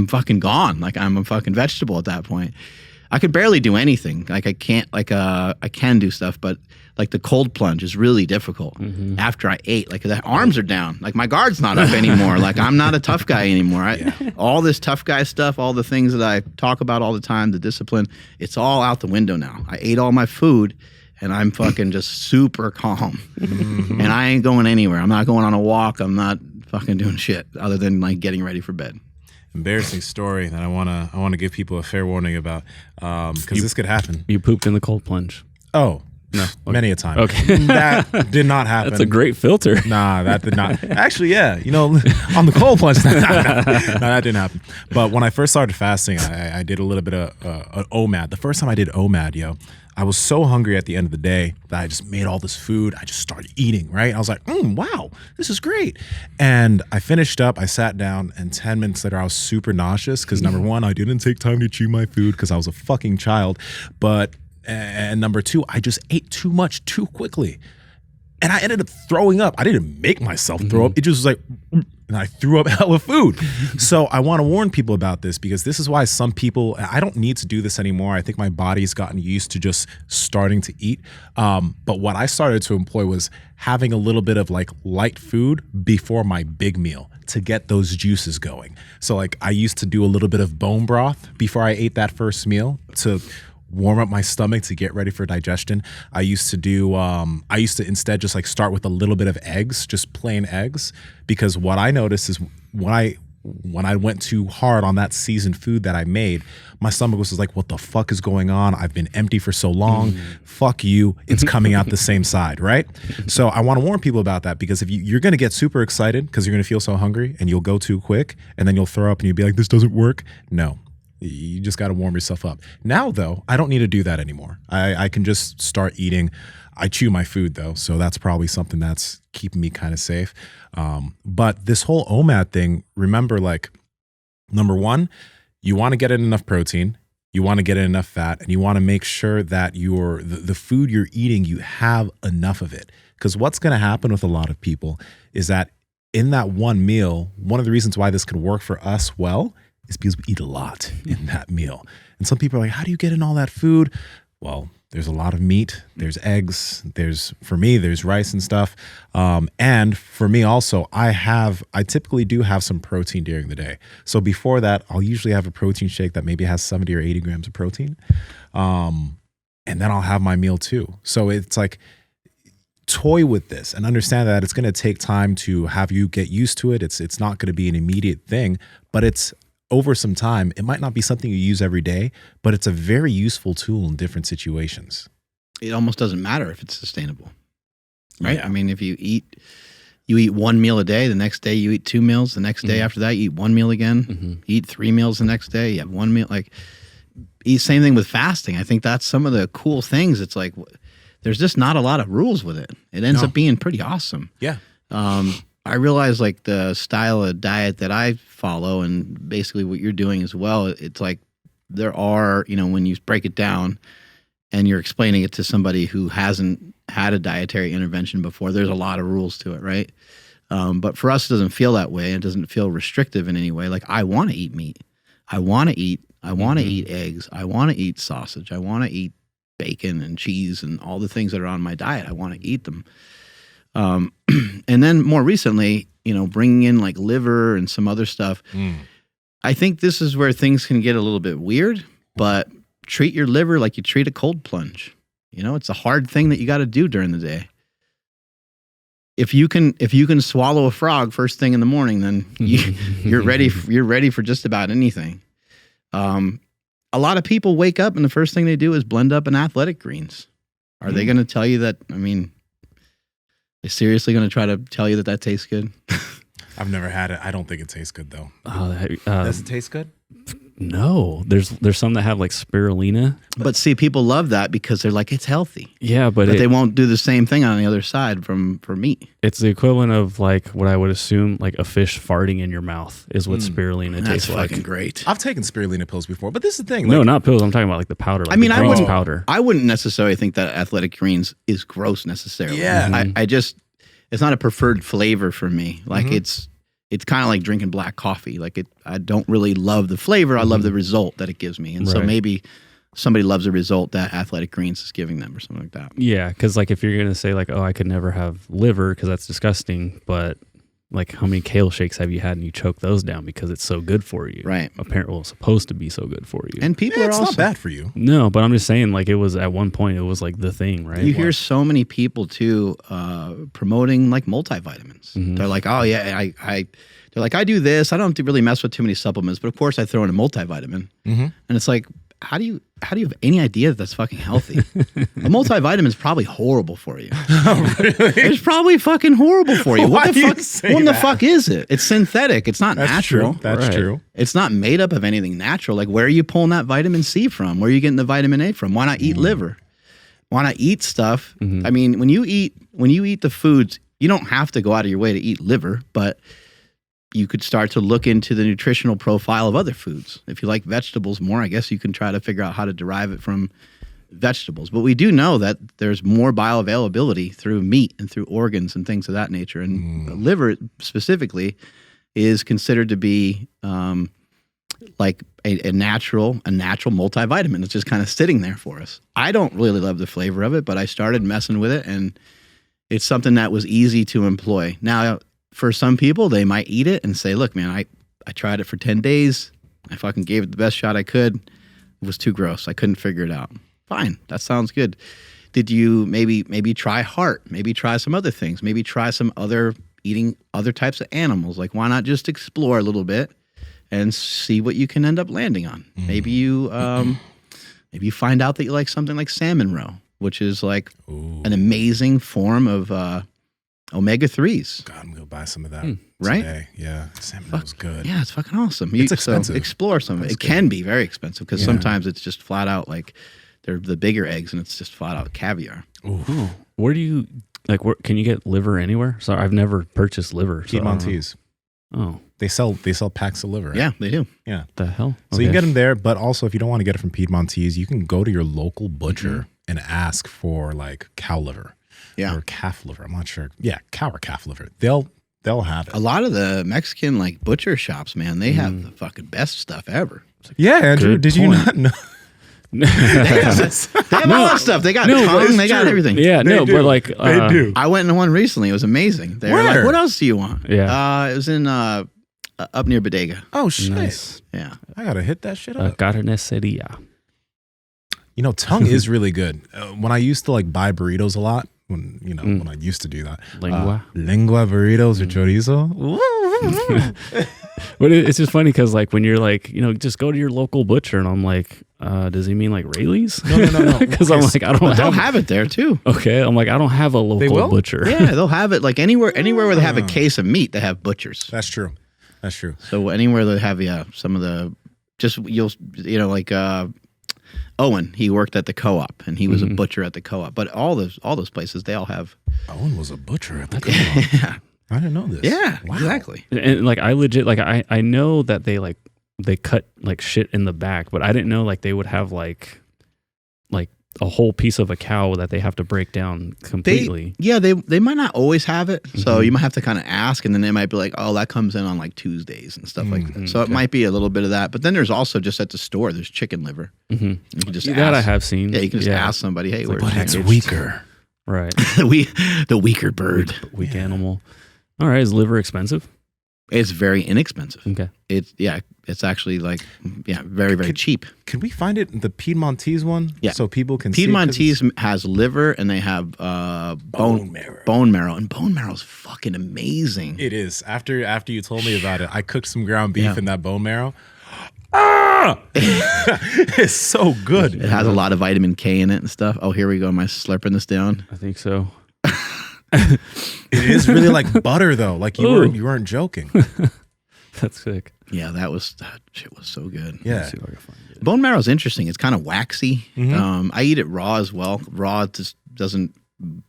fucking gone. Like I'm a fucking vegetable at that point. I could barely do anything. Like I can't. I can do stuff, but like the cold plunge is really difficult after I ate. Like the arms are down. Like my guard's not up anymore. Like I'm not a tough guy anymore. All this tough guy stuff, all the things that I talk about all the time, the discipline, it's all out the window now. I ate all my food and I'm fucking just super calm. And I ain't going anywhere. I'm not going on a walk. I'm not fucking doing shit other than like getting ready for bed. Embarrassing story that I wanna give people a fair warning about because this could happen. You pooped in the cold plunge. Oh. No, okay. Many a time. Okay. That did not happen. That's a great filter. Nah, that did not. Actually, yeah. On the cold plunge, no, that didn't happen. But when I first started fasting, I did a little bit of OMAD. The first time I did OMAD, I was so hungry at the end of the day that I just made all this food. I just started eating, right? I was like, wow, this is great. And I finished up, I sat down, and 10 minutes later, I was super nauseous because number one, I didn't take time to chew my food because I was a fucking child. And number two, I just ate too much too quickly. And I ended up throwing up. I didn't make myself throw up. It just was like, and I threw up hella food. So I want to warn people about this, because this is why some people, I don't need to do this anymore. I think my body's gotten used to just starting to eat. But what I started to employ was having a little bit of like light food before my big meal to get those juices going. So like I used to do a little bit of bone broth before I ate that first meal to warm up my stomach to get ready for digestion. I used to instead just like start with a little bit of eggs, just plain eggs, because what I noticed is when I went too hard on that seasoned food that I made, my stomach was just like, what the fuck is going on? I've been empty for so long. Fuck you. It's coming out the same side, right? So I want to warn people about that, because if you're going to get super excited because you're going to feel so hungry and you'll go too quick and then you'll throw up and you'll be like, this doesn't work. No. You just got to warm yourself up. Now, though, I don't need to do that anymore. I can just start eating. I chew my food, though, so that's probably something that's keeping me kind of safe. But this whole OMAD thing, remember, like, number one, you want to get in enough protein, you want to get in enough fat, and you want to make sure that the food you're eating, you have enough of it. Because what's going to happen with a lot of people is that in that one meal, one of the reasons why this can work for us well is because we eat a lot in that meal. And some people are like, how do you get in all that food? Well, there's a lot of meat, there's eggs, for me, there's rice and stuff. And for me also, I typically do have some protein during the day. So before that, I'll usually have a protein shake that maybe has 70 or 80 grams of protein. And then I'll have my meal too. So it's like, toy with this and understand that it's going to take time to have you get used to it. It's not going to be an immediate thing, but it's over some time. It might not be something you use every day, but it's a very useful tool in different situations. It almost doesn't matter if it's sustainable, right? Yeah. I mean, if you eat one meal a day, the next day you eat 2 meals, the next day after that you eat 1 meal again, you eat 3 meals the next day, you have 1 meal. Like, same thing with fasting. I think that's some of the cool things. It's like, there's just not a lot of rules with it. It ends up being pretty awesome. Yeah. I realize, like, the style of diet that I follow and basically what you're doing as well, it's like there are, when you break it down and you're explaining it to somebody who hasn't had a dietary intervention before, there's a lot of rules to it, right? But for us, it doesn't feel that way. It doesn't feel restrictive in any way. Like, I want to eat meat. I want to eat eggs. I want to eat sausage. I want to eat bacon and cheese and all the things that are on my diet. I want to eat them. And then more recently, bringing in like liver and some other stuff. I think this is where things can get a little bit weird, but treat your liver like you treat a cold plunge. It's a hard thing that you got to do during the day. If you can swallow a frog first thing in the morning, then you're ready for just about anything. A lot of people wake up and the first thing they do is blend up an athletic greens. Are they going to tell you that? I mean, they're seriously going to try to tell you that tastes good? I've never had it. I don't think it tastes good though. Does it taste good? No, there's some that have like spirulina. But see, people love that because they're like, it's healthy. Yeah, but they won't do the same thing on the other side for meat. It's the equivalent of like what I would assume like a fish farting in your mouth is what spirulina tastes like. That's fucking great. I've taken spirulina pills before, but this is the thing. No, not pills. I'm talking about like the powder. Like I wouldn't necessarily think that athletic greens is gross necessarily. Yeah. It's not a preferred flavor for me. Like it's kind of like drinking black coffee. Like I don't really love the flavor. I love the result that it gives me. And so maybe somebody loves the result that athletic greens is giving them or something like that. Yeah. Cause like if you're going to say like, oh, I could never have liver because that's disgusting. But like how many kale shakes have you had and you choke those down because it's so good for you? Right. Apparently it's supposed to be so good for you. And people are it's also not bad for you. No, but I'm just saying like it was at one point, it was like the thing, right? You hear so many people too, promoting like multivitamins. They're like, oh yeah, they're like, I do this. I don't really mess with too many supplements, but of course I throw in a multivitamin. And it's like, how do you have any idea that that's fucking healthy? A multivitamin is probably horrible for you. Oh, really? It's probably fucking horrible for you. Why What do you the fuck? say What the that? fuck is it? It's synthetic. It's not That's natural. true. That's true. It's not made up of anything natural. Like, where are you pulling that vitamin C from? Where are you getting the vitamin A from? Why not eat liver? Why not eat stuff? I mean, when you eat the foods, you don't have to go out of your way to eat liver, but you could start to look into the nutritional profile of other foods. If you like vegetables more, I guess you can try to figure out how to derive it from vegetables. But we do know that there's more bioavailability through meat and through organs and things of that nature. And the liver specifically is considered to be like a natural multivitamin. It's just kind of sitting there for us. I don't really love the flavor of it, but I started messing with it, and it's something that was easy to employ. Now, for some people, they might eat it and say, look, man, I tried it for 10 days. I fucking gave it the best shot I could. It was too gross. I couldn't figure it out. Fine. That sounds good. Did you maybe try heart? Maybe try some other things. Maybe try eating other types of animals. Like, why not just explore a little bit and see what you can end up landing on? Maybe you find out that you like something like salmon roe, which is like an amazing form of omega-3s. God, I'm going to buy some of that right? today. Yeah, salmon roe's good. Yeah, it's fucking awesome. It's expensive. So explore some of it. It can be very expensive because sometimes it's just flat out like they're the bigger eggs and it's just flat out caviar. Ooh. Where do you, like, where, can you get liver anywhere? Sorry, I've never purchased liver. So Piedmontese. Oh. They sell packs of liver. Right? Yeah, they do. Yeah. The hell? So you can get them there, but also if you don't want to get it from Piedmontese, you can go to your local butcher and ask for like cow liver. Yeah. Or calf liver. I'm not sure. Yeah, cow or calf liver. They'll have it. A lot of the Mexican like butcher shops, man, they have the fucking best stuff ever. Yeah, Andrew, did you not know? They have all that stuff. They got tongue, they got everything. Yeah, but like They do. I went in one recently. It was amazing. They were like, what else do you want? Yeah. It was in up near Bodega. Oh shit. nice. Yeah. I gotta hit that shit up. Carniceria. You know, tongue is really good. When I used to like buy burritos a lot, when I used to do that. Lengua burritos or chorizo. But it's just funny because like when you're like, just go to your local butcher, and I'm like, does he mean like Rayleigh's? No. Because I'm like, They'll have it there too. Okay, I'm like, I don't have a local butcher. Yeah, they'll have it like anywhere where they have a case of meat, they have butchers. That's true. So anywhere they have, some of the like Owen, he worked at the co-op and he was a butcher at the co-op. But all those places, they all have. Owen was a butcher at the co-op. Yeah. I didn't know this. Yeah, wow. exactly. And like I legit like I know that they cut like shit in the back, but I didn't know like they would have like a whole piece of a cow that they have to break down completely. They might not always have it. So you might have to kind of ask, and then they might be like, oh, that comes in on like Tuesdays and stuff like that. So it might be a little bit of that. But then there's also just at the store, there's chicken liver. You can just ask. That I have seen. Yeah, you can just ask somebody, hey, where's but it's weaker. Right. the weaker bird. Weak animal. All right. Is liver expensive? It's very inexpensive. Okay. It's actually like, very, very cheap. Can we find it in the Piedmontese one? Yeah. So people can Piedmontese has liver and they have bone marrow. And bone marrow is fucking amazing. It is. After you told me about it, I cooked some ground beef in that bone marrow. It's so good. It has a lot of vitamin K in it and stuff. Oh, here we go. Am I slurping this down? I think so. It is really like butter though. Like you weren't joking. That's sick. Yeah, that shit was so good. Yeah. Let's see if I can find it. Bone marrow is interesting. It's kind of waxy. I eat it raw as well. Raw just doesn't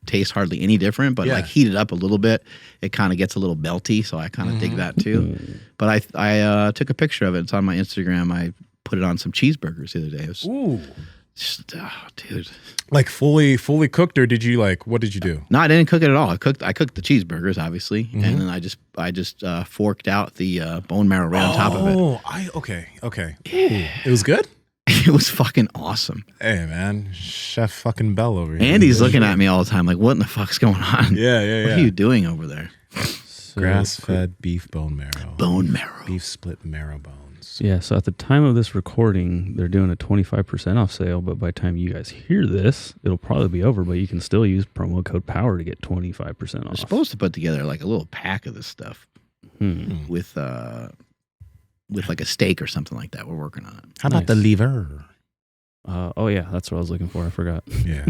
taste hardly any different, but like heat it up a little bit, it kind of gets a little melty. So I kind of dig that too. But I took a picture of it. It's on my Instagram. I put it on some cheeseburgers the other day. It was just, dude. Like fully cooked, or did you what did you do? No, I didn't cook it at all. I cooked the cheeseburgers, obviously, and then I just forked out the bone marrow right on top of it. Oh, okay. Yeah. It was good. It was fucking awesome. Hey man, Chef fucking Bell over here. Andy's looking at me all the time, like, what in the fuck's going on? Yeah. What are you doing over there? Grass-fed beef bone marrow. Bone marrow. Beef split marrow bones. Yeah, so at the time of this recording, they're doing a 25% off sale, but by the time you guys hear this, it'll probably be over, but you can still use promo code POWER to get 25% off. We're supposed to put together like a little pack of this stuff with like a steak or something like that. We're working on it. How about the liver? Oh yeah, that's what I was looking for. I forgot. Yeah.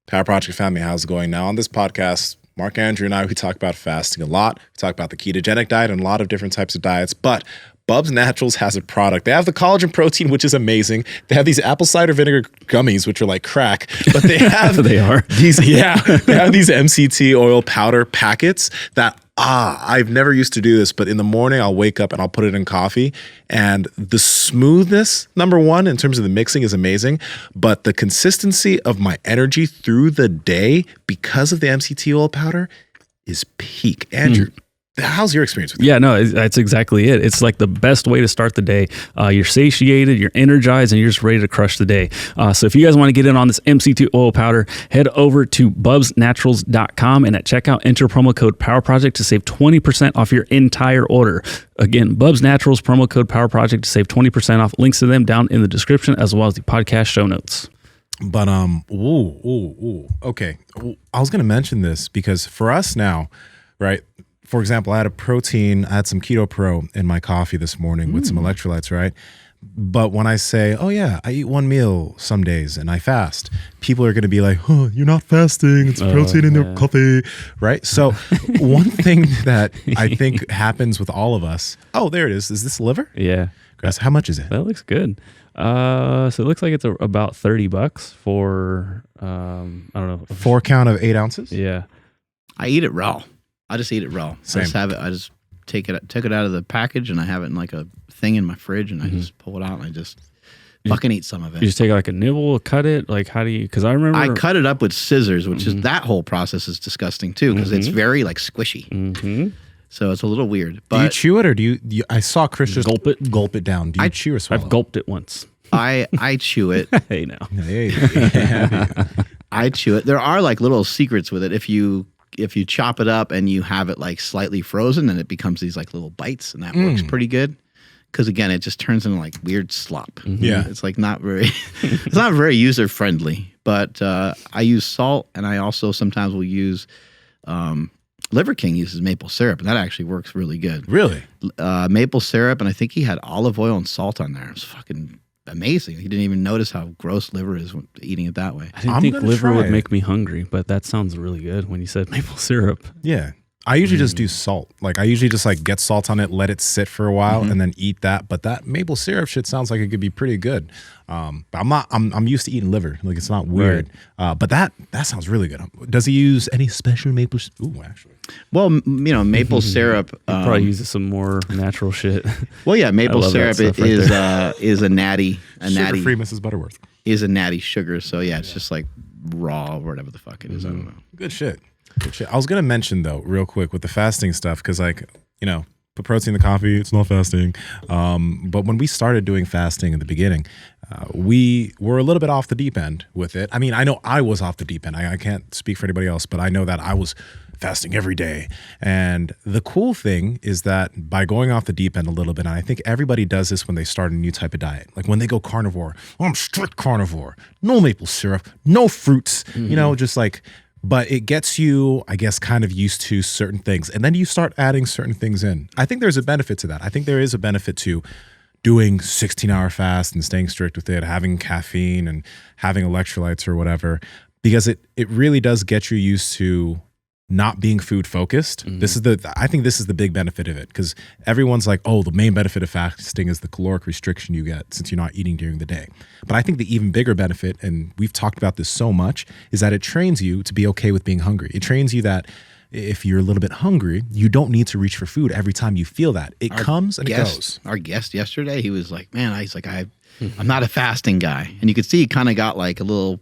Power Project family, how's it going? Now on this podcast, Mark, Andrew, and I, we talk about fasting a lot. We talk about the ketogenic diet and a lot of different types of diets, but Bubs Naturals has a product. They have the collagen protein, which is amazing. They have these apple cider vinegar gummies, which are like crack, but they have they have these MCT oil powder packets that I've never used to do this, but in the morning I'll wake up and I'll put it in coffee, and the smoothness, number one, in terms of the mixing is amazing, but the consistency of my energy through the day because of the MCT oil powder is peak. Andrew, How's your experience with it? Yeah, no, that's exactly it. It's like the best way to start the day. You're satiated, you're energized, and you're just ready to crush the day. So if you guys want to get in on this MCT oil powder, head over to bubsnaturals.com and at checkout, enter promo code PowerProject to save 20% off your entire order. Again, Bubs Naturals, promo code PowerProject to save 20% off. Links to them down in the description as well as the podcast show notes. But okay. I was gonna mention this because for us now, right? For example, I had some Keto Pro in my coffee this morning with some electrolytes, right? But when I say, oh yeah, I eat one meal some days and I fast, people are going to be like, oh, you're not fasting. It's protein in your coffee, right? So one thing that I think happens with all of us, oh, there it is. Is this liver? Yeah. Grass, how much is it? That looks good. So it looks like it's about $30 for, I don't know. 4 count of 8 ounces? Yeah. I eat it raw. I just eat it raw. Same. I just have it. I just took it out of the package and I have it in like a thing in my fridge and I just pull it out and I just fucking eat some of it. You just take like a nibble, cut it. Like how do you? Because I remember I cut it up with scissors, which is that whole process is disgusting too because it's very like squishy. So it's a little weird. But do you chew it or do you I saw Chris just gulp it. Gulp it down. Do you chew or swallow? I've gulped it once. I chew it. Hey now. I chew it. There are like little secrets with it. If you chop it up and you have it like slightly frozen, then it becomes these like little bites, and that works pretty good. Because again, it just turns into like weird slop. Yeah, it's like not very, it's not very user friendly. But I use salt, and I also sometimes will use. Liver King uses maple syrup, and that actually works really good. Really, maple syrup, and I think he had olive oil and salt on there. It was fucking amazing. He didn't even notice how gross liver is when eating it that way. I didn't think liver would make me hungry, but that sounds really good when you said maple syrup. Yeah. I usually just do salt. Like I usually just like get salt on it, let it sit for a while, and then eat that. But that maple syrup shit sounds like it could be pretty good. But I'm used to eating liver. Like it's not weird. Right. But that sounds really good. Does he use any special maple? Ooh, actually. Well, maple syrup. He probably uses some more natural shit. Well, yeah, maple syrup is a natty. Sugar-free Mrs. Butterworth. Is a natty sugar. So yeah, it's just like raw or whatever the fuck it is. I don't know. Good shit. I was going to mention though, real quick with the fasting stuff, because like, put protein in the coffee, it's not fasting. But when we started doing fasting in the beginning, we were a little bit off the deep end with it. I mean, I know I was off the deep end. I can't speak for anybody else, but I know that I was fasting every day. And the cool thing is that by going off the deep end a little bit, and I think everybody does this when they start a new type of diet, like when they go carnivore, I'm strict carnivore, no maple syrup, no fruits, just like, but it gets you, I guess, kind of used to certain things. And then you start adding certain things in. I think there's a benefit to that. I think there is a benefit to doing 16-hour fast and staying strict with it, having caffeine and having electrolytes or whatever, because it really does get you used to not being food focused. I think this is the big benefit of it, because everyone's like, oh, the main benefit of fasting is the caloric restriction you get since you're not eating during the day. But I think the even bigger benefit, and we've talked about this so much, is that it trains you to be okay with being hungry. It trains you that if you're a little bit hungry, you don't need to reach for food every time you feel that. It comes and it goes. Our guest yesterday, he was like, man, I'm not a fasting guy. And you could see he kind of got like a little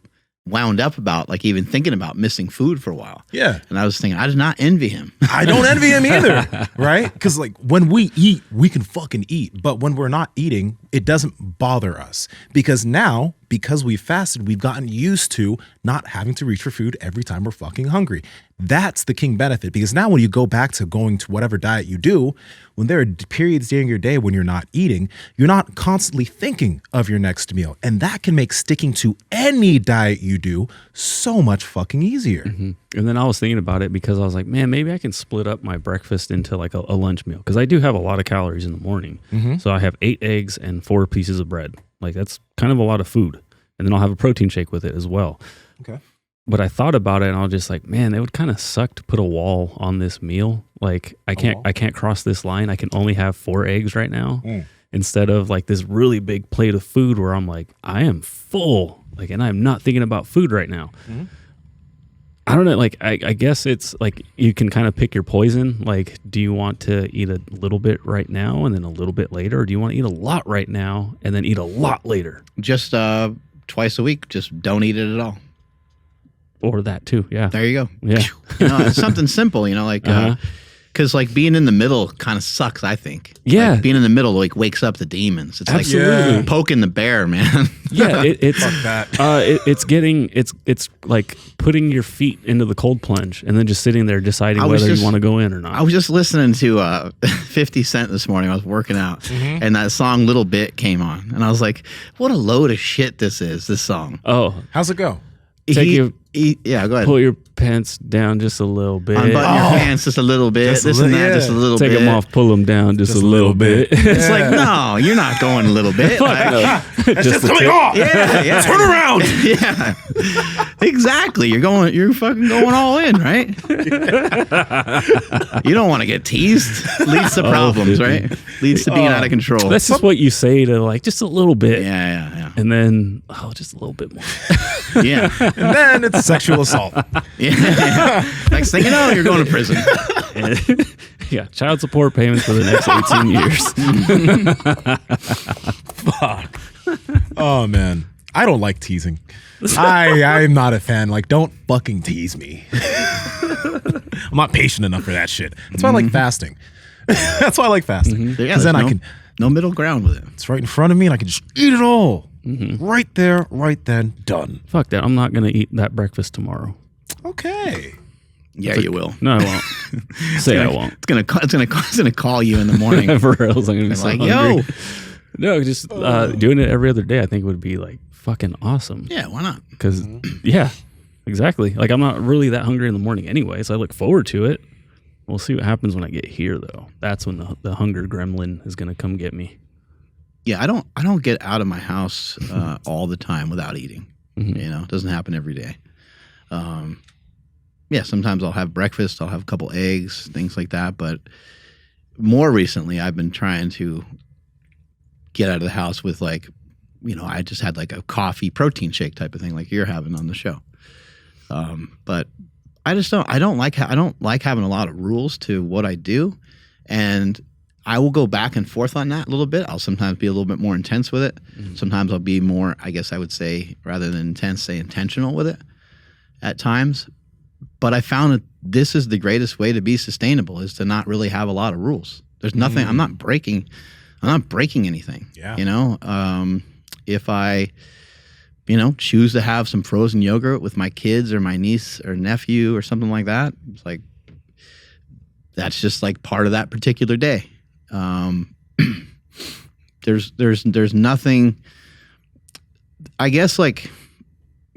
wound up about like even thinking about missing food for a while. Yeah. And I was thinking, I did not envy him. I don't envy him either. Right? Because like when we eat, we can fucking eat. But when we're not eating, it doesn't bother us. Because now, because we've fasted, we've gotten used to not having to reach for food every time we're fucking hungry. That's the king benefit. Because now when you go back to going to whatever diet you do, when there are periods during your day when you're not eating, you're not constantly thinking of your next meal. And that can make sticking to any diet you do so much fucking easier. And then I was thinking about it because I was like, man, maybe I can split up my breakfast into like a lunch meal. Because I do have a lot of calories in the morning. So I have 8 eggs and 4 pieces of bread. Like that's kind of a lot of food. And then I'll have a protein shake with it as well. Okay. But I thought about it and I was just like, man, it would kind of suck to put a wall on this meal. Like I can't cross this line. I can only have 4 eggs right now instead of like this really big plate of food where I'm like, I am full. Like, and I'm not thinking about food right now. I don't know. Like, I guess it's like you can kind of pick your poison. Like, do you want to eat a little bit right now and then a little bit later? Or do you want to eat a lot right now and then eat a lot later? Just twice a week. Just don't eat it at all. Or that too, yeah. There you go. Yeah. It's something simple, like Because like being in the middle kind of sucks, I think. Yeah. Like, being in the middle like wakes up the demons. It's Absolutely. like poking the bear, man. Yeah, it's Fuck that. it's like putting your feet into the cold plunge and then just sitting there deciding whether you want to go in or not. I was just listening to 50 Cent this morning. I was working out, and that song "Little Bit" came on, and I was like, "What a load of shit this is." This song. Oh, How's it go? Yeah, go ahead. Pull your pants down just a little bit. Unbutton your pants just a little bit. Just a This and little- that, yeah. just a little Take bit. them off, pull them down just a little bit. It's like, no, you're not going a little bit. Like, just the coming tip. off. yeah. Turn around. Yeah, exactly. You're fucking going all in, right? You don't want to get teased. Leads to problems, right? Leads to being out of control. That's just what you say to like just a little bit. Yeah. And then, just a little bit more. Yeah. And then it's sexual assault. Yeah. Next thing you know, you're going to prison. Yeah, child support payments for the next 18 years. Fuck. Oh man, I don't like teasing. I'm not a fan. Like, don't fucking tease me. I'm not patient enough for that shit. That's why I like fasting. That's why I like fasting. Yeah, Because then I can. no middle ground with it. It's right in front of me, and I can just eat it all. Right there, right then, done. Fuck that. I'm not going to eat that breakfast tomorrow. Okay. Yeah, you will. No, I won't. Say I won't. It's gonna call you in the morning. For reals, I'm going to be so Like, hungry. yo. No, just doing it every other day, I think would be like fucking awesome. Yeah, why not? Because, yeah, exactly. Like, I'm not really that hungry in the morning anyway, so I look forward to it. We'll see what happens when I get here, though. That's when the hunger gremlin is going to come get me. Yeah, I don't get out of my house all the time without eating. You know, it doesn't happen every day. Yeah, sometimes I'll have breakfast, I'll have a couple eggs, things like that. But more recently, I've been trying to get out of the house with like, you know, I just had like a coffee protein shake type of thing like you're having on the show. But I just don't like having a lot of rules to what I do, and I will go back and forth on that a little bit. I'll sometimes be a little bit more intense with it. Sometimes I'll be more, I guess I would say, rather than intense, say intentional with it at times. But I found that this is the greatest way to be sustainable, is to not really have a lot of rules. There's nothing, I'm not breaking anything. Yeah. You know, if I, you know, choose to have some frozen yogurt with my kids or my niece or nephew or something like that, it's like, that's just like part of that particular day. There's nothing, I guess, like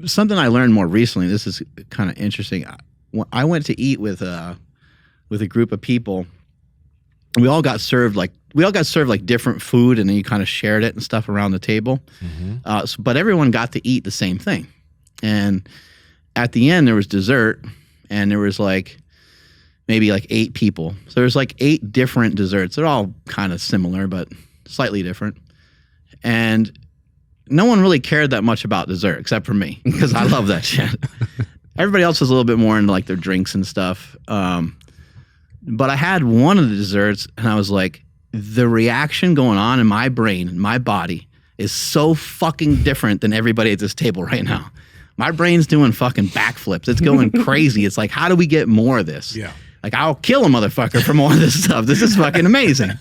something I learned more recently. This is kind of interesting. I went to eat with a group of people. We all got served like different food, and then you kind of shared it and stuff around the table. But everyone got to eat the same thing. And at the end, there was dessert, and there was like maybe like 8 people. So there's like 8 different desserts. They're all kind of similar, but slightly different. And no one really cared that much about dessert except for me, because I love that shit. Everybody else was a little bit more into like their drinks and stuff. But I had one of the desserts, and I was like, the reaction going on in my brain and my body is so fucking different than everybody at this table right now. My brain's doing fucking backflips. It's going crazy. It's like, how do we get more of this? Yeah. Like, I'll kill a motherfucker for more of this stuff. This is fucking amazing.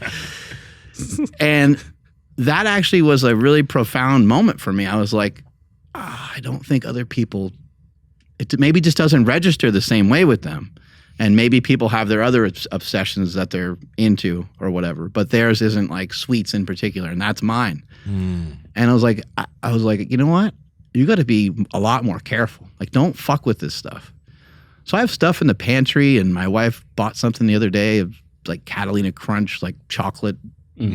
And that actually was a really profound moment for me. I was like, I don't think other people, it maybe just doesn't register the same way with them. And maybe people have their other obsessions that they're into or whatever, but theirs isn't like sweets in particular, and that's mine. And I was like, you know what? You got to be a lot more careful. Like, don't fuck with this stuff. So I have stuff in the pantry, and my wife bought something the other day of like Catalina Crunch, like chocolate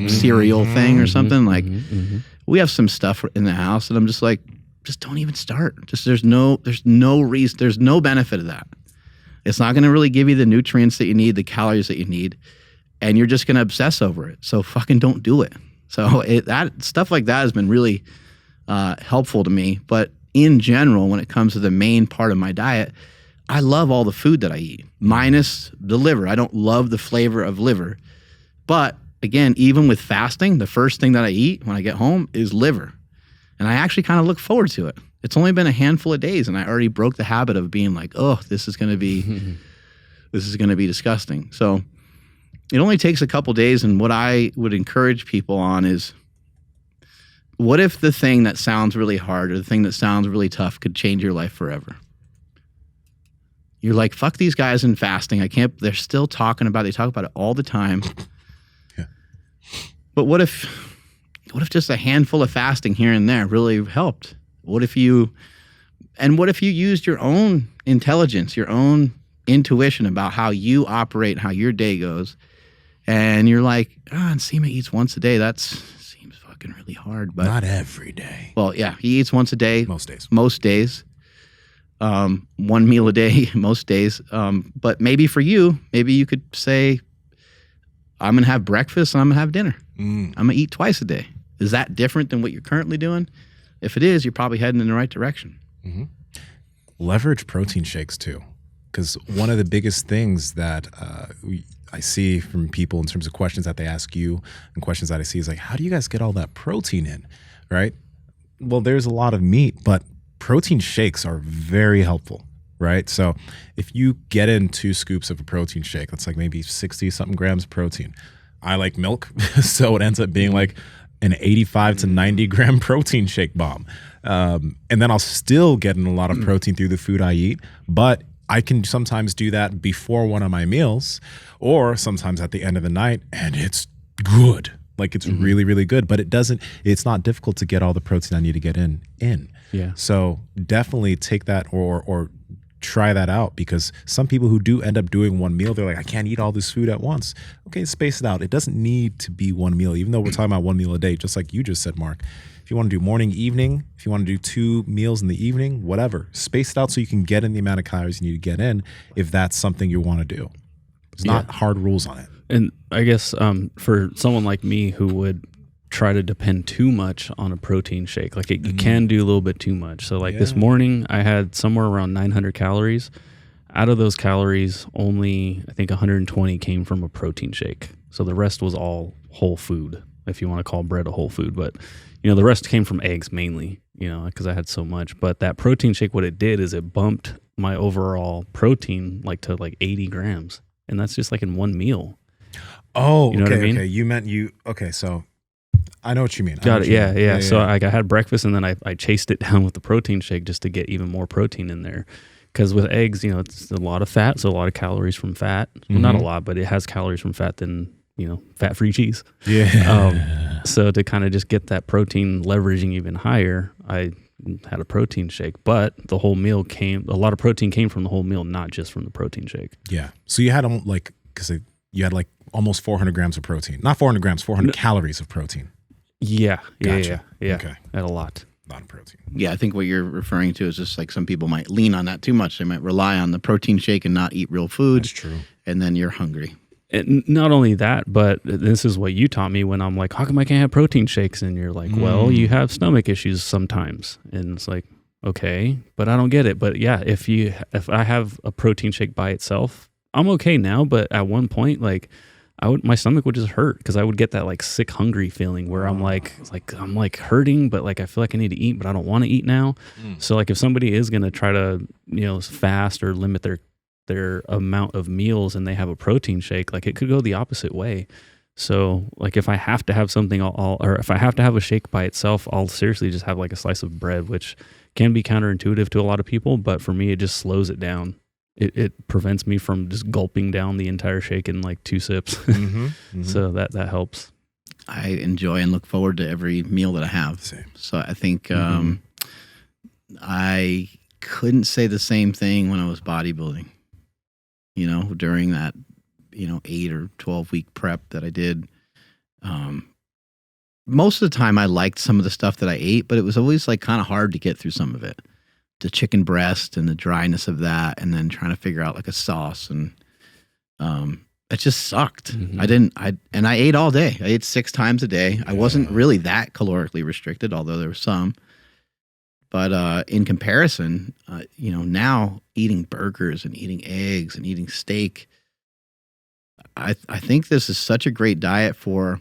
cereal thing or something. Like, we have some stuff in the house, and I'm just like, just don't even start. Just there's no reason, there's no benefit of that. It's not going to really give you the nutrients that you need, the calories that you need, and you're just going to obsess over it. So fucking don't do it. So that stuff like that has been really helpful to me. But in general, when it comes to the main part of my diet, I love all the food that I eat, minus the liver. I don't love the flavor of liver. But again, even with fasting, the first thing that I eat when I get home is liver. And I actually kind of look forward to it. It's only been a handful of days, and I already broke the habit of being like, oh, this is going to be disgusting. So It only takes a couple days, and what I would encourage people on is, what if the thing that sounds really hard or the thing that sounds really tough could change your life forever? You're like, fuck these guys in fasting. They're still talking about it. They talk about it all the time. Yeah. But what if just a handful of fasting here and there really helped? What if you used your own intelligence, your own intuition about how you operate, how your day goes, and you're like, Nsima eats once a day. That seems fucking really hard. But not every day. Well, yeah, he eats once a day. Most days. Most days. 1 meal a day, most days. But maybe for you, maybe you could say, I'm going to have breakfast and I'm going to have dinner. I'm going to eat twice a day. Is that different than what you're currently doing? If it is, you're probably heading in the right direction. Mm-hmm. Leverage protein shakes too. Because one of the biggest things that I see from people in terms of questions that they ask you and questions that I see is like, how do you guys get all that protein in, right? Well, there's a lot of meat, but protein shakes are very helpful, right? So if you get in 2 scoops of a protein shake, that's like maybe 60 something grams of protein. I like milk, so it ends up being like an 85 to 90 gram protein shake bomb. And then I'll still get in a lot of protein through the food I eat, but I can sometimes do that before one of my meals or sometimes at the end of the night, and it's good. Like it's really, really good, but it's not difficult to get all the protein I need to get in. Yeah. So definitely take that or try that out, because some people who do end up doing one meal, they're like, I can't eat all this food at once. Okay, space it out. It doesn't need to be one meal, even though we're talking about 1 meal a day, just like you just said, Mark. If you want to do morning, evening, if you want to do 2 meals in the evening, whatever, space it out so you can get in the amount of calories you need to get in if that's something you want to do. There's not hard rules on it. And I guess for someone like me who would try to depend too much on a protein shake, like you can do a little bit too much. So like this morning I had somewhere around 900 calories. Out of those calories, only I think 120 came from a protein shake. So the rest was all whole food, if you want to call bread a whole food. But the rest came from eggs mainly, because I had so much. But that protein shake, what it did is it bumped my overall protein to 80 grams. And that's just like in one meal. Oh, you know what I mean? Okay. You meant okay, so I know what you mean. Got it. Yeah. So I had breakfast and then I chased it down with the protein shake just to get even more protein in there. Because with eggs, it's a lot of fat, so a lot of calories from fat. Well, not a lot, but it has calories from fat than, fat-free cheese. Yeah. So to kind of just get that protein leveraging even higher, I had a protein shake. But the whole meal a lot of protein came from the whole meal, not just from the protein shake. Yeah. So you had you had almost 400 grams of protein. Not 400 grams, 400 calories of protein. Yeah. Gotcha. Yeah. Okay. I had a lot. A lot of protein. Yeah, I think what you're referring to is just like some people might lean on that too much. They might rely on the protein shake and not eat real food. That's true. And then you're hungry. And not only that, but this is what you taught me when I'm like, how come I can't have protein shakes? And you're like, well, you have stomach issues sometimes. And it's like, okay, but I don't get it. But yeah, if I have a protein shake by itself, I'm okay now. But at one point, my stomach would just hurt because I would get that sick, hungry feeling where I'm I'm hurting, but I feel like I need to eat, but I don't want to eat now. So if somebody is going to try to, fast or limit their amount of meals and they have a protein shake, it could go the opposite way. So if I have to have something, or if I have to have a shake by itself, I'll seriously just have a slice of bread, which can be counterintuitive to a lot of people, but for me, it just slows it down. It prevents me from just gulping down the entire shake in 2 sips. So that helps. I enjoy and look forward to every meal that I have. Same. So I think I couldn't say the same thing when I was bodybuilding. During that 8 or 12 week prep that I did. Most of the time I liked some of the stuff that I ate, but it was always kind of hard to get through some of it. The chicken breast and the dryness of that, and then trying to figure out a sauce, and it just sucked. I ate all day. I ate 6 times a day. I wasn't really that calorically restricted, although there was some. But in comparison, now eating burgers and eating eggs and eating steak, I think this is such a great diet for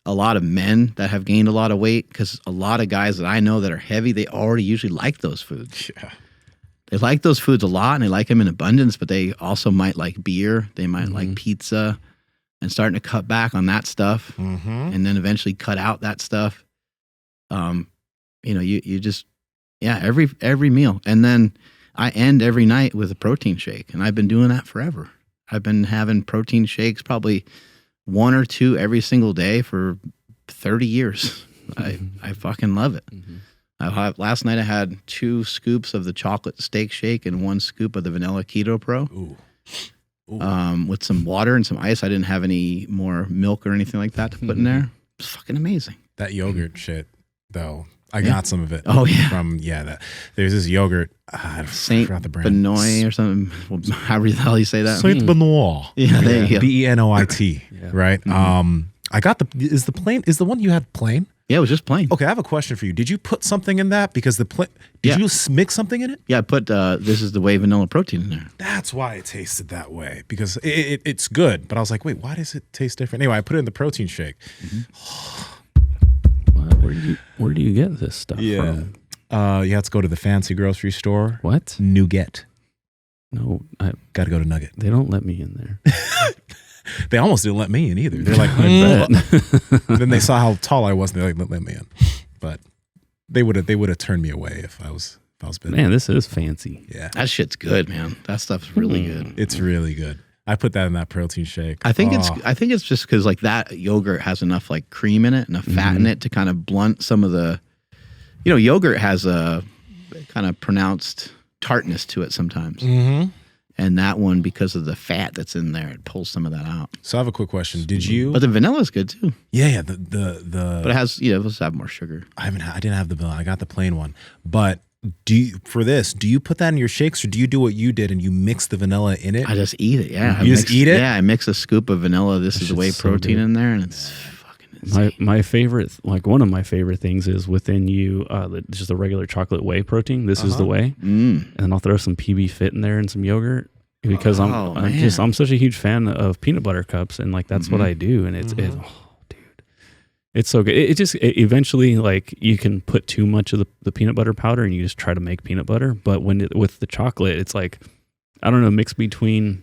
a lot of men that have gained a lot of weight, because a lot of guys that I know that are heavy, they already usually like those foods. Yeah. They like those foods a lot, and they like them in abundance, but they also might like beer. They might like pizza. and starting to cut back on that stuff, and then eventually cut out that stuff. You just, every meal. And then I end every night with a protein shake, and I've been doing that forever. I've been having protein shakes, probably 1 or 2 every single day for 30 years. I fucking love it. Last night I had 2 scoops of the chocolate steak shake and 1 scoop of the vanilla keto pro. Ooh. With some water and some ice. I didn't have any more milk or anything like that to put in there. It's fucking amazing. That yogurt shit, though. I got some of it. Oh, yeah. There's this yogurt. Saint Benoit or something. However the hell you say that. Saint Benoit. Yeah, there you go. Benoit, right? I got is the one you had plain? Yeah, it was just plain. Okay, I have a question for you. Did you put something in that? Because did you mix something in it? Yeah, I put this is the way vanilla protein in there. That's why it tasted that way. Because it's good. But I was like, wait, why does it taste different? Anyway, I put it in the protein shake. Where do you get this stuff from? You have to go to the fancy grocery store. What? Nugget. No, got to go to Nugget. They don't let me in there. They almost didn't let me in either. They're like, then they saw how tall I was, and they're like, let me in. But they would have turned me away if I was big. Man, this is fancy. Yeah, that shit's good, man. That stuff's really good. It's really good. I put that in that protein shake. I think it's just because like that yogurt has enough like cream in it, enough fat in it to kind of blunt some of the, yogurt has a kind of pronounced tartness to it sometimes. And that one, because of the fat that's in there, it pulls some of that out. So I have a quick question. Did you? But the vanilla is good too. Yeah. The but it has, it does have more sugar. I didn't have the vanilla. I got the plain one. But do you put that in your shakes, or do you do what you did and you mix the vanilla in it? I just eat it. Yeah. You just eat it? Yeah. I mix a scoop of vanilla. This is the whey protein in there, and it's fucking insane. My favorite, like one of my favorite things is within just the regular chocolate whey protein. This is the whey, and I'll throw some PB Fit in there and some yogurt because I'm such a huge fan of peanut butter cups, and like that's what I do, and it's so good. Eventually, like you can put too much of the peanut butter powder, and you just try to make peanut butter. But with the chocolate, it's like, I don't know, mix between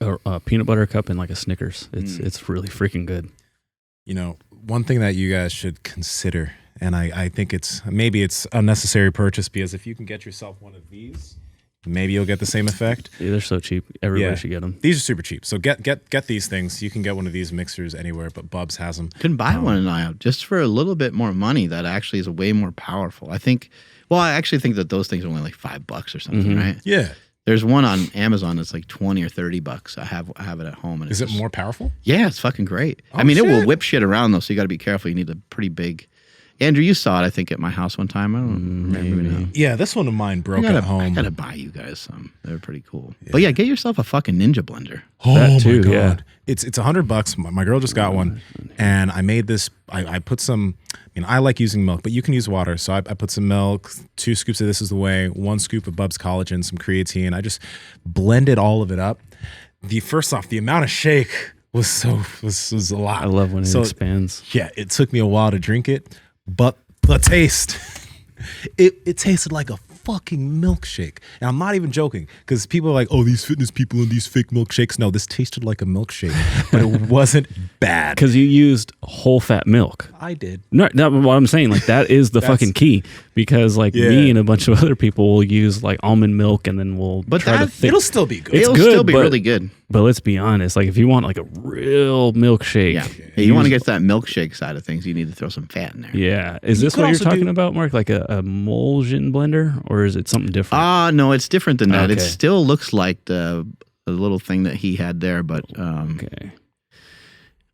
a peanut butter cup and like a Snickers. It's really freaking good. One thing that you guys should consider, and I think maybe it's a necessary purchase, because if you can get yourself one of these, maybe you'll get the same effect. Yeah, they're so cheap. Everybody should get them. These are super cheap. So get these things. You can get one of these mixers anywhere, but Bubs has them. You can buy one now just for a little bit more money. That actually is way more powerful. I actually think that those things are only like $5 or something, right? Yeah. There's one on Amazon that's like $20 or $30. I have it at home. And is it more powerful? Yeah, it's fucking great. I mean, it will whip shit around though, so you got to be careful. You need a pretty big. Andrew, you saw it, I think, at my house one time. I don't remember. Yeah, this one of mine broke at home. I gotta buy you guys some. They're pretty cool. Yeah. But yeah, get yourself a fucking Ninja blender. Oh that too, my god, yeah. It's $100. My girl just got one, and I made this. I put some. I like using milk, but you can use water. So I put some milk, 2 scoops of This Is the Way, 1 scoop of Bubs Collagen, some creatine. I just blended all of it up. First off, the amount of shake was a lot. I love when it expands. Yeah, it took me a while to drink it. But the taste, it tasted like a fucking milkshake. And I'm not even joking, because people are like, oh, these fitness people and these fake milkshakes. No, this tasted like a milkshake, but it wasn't bad. Because you used whole fat milk. I did. No, what I'm saying, like that is the fucking key. Because like me and a bunch of other people will use like almond milk, and then it'll still be good. It'll still be really good. But let's be honest, like if you want like a real milkshake, you want to get to that milkshake side of things, you need to throw some fat in there. Yeah. Is this what you're talking about, Mark? Like a emulsion blender, or is it something different? No, it's different than that. Okay. It still looks like the little thing that he had there, but okay.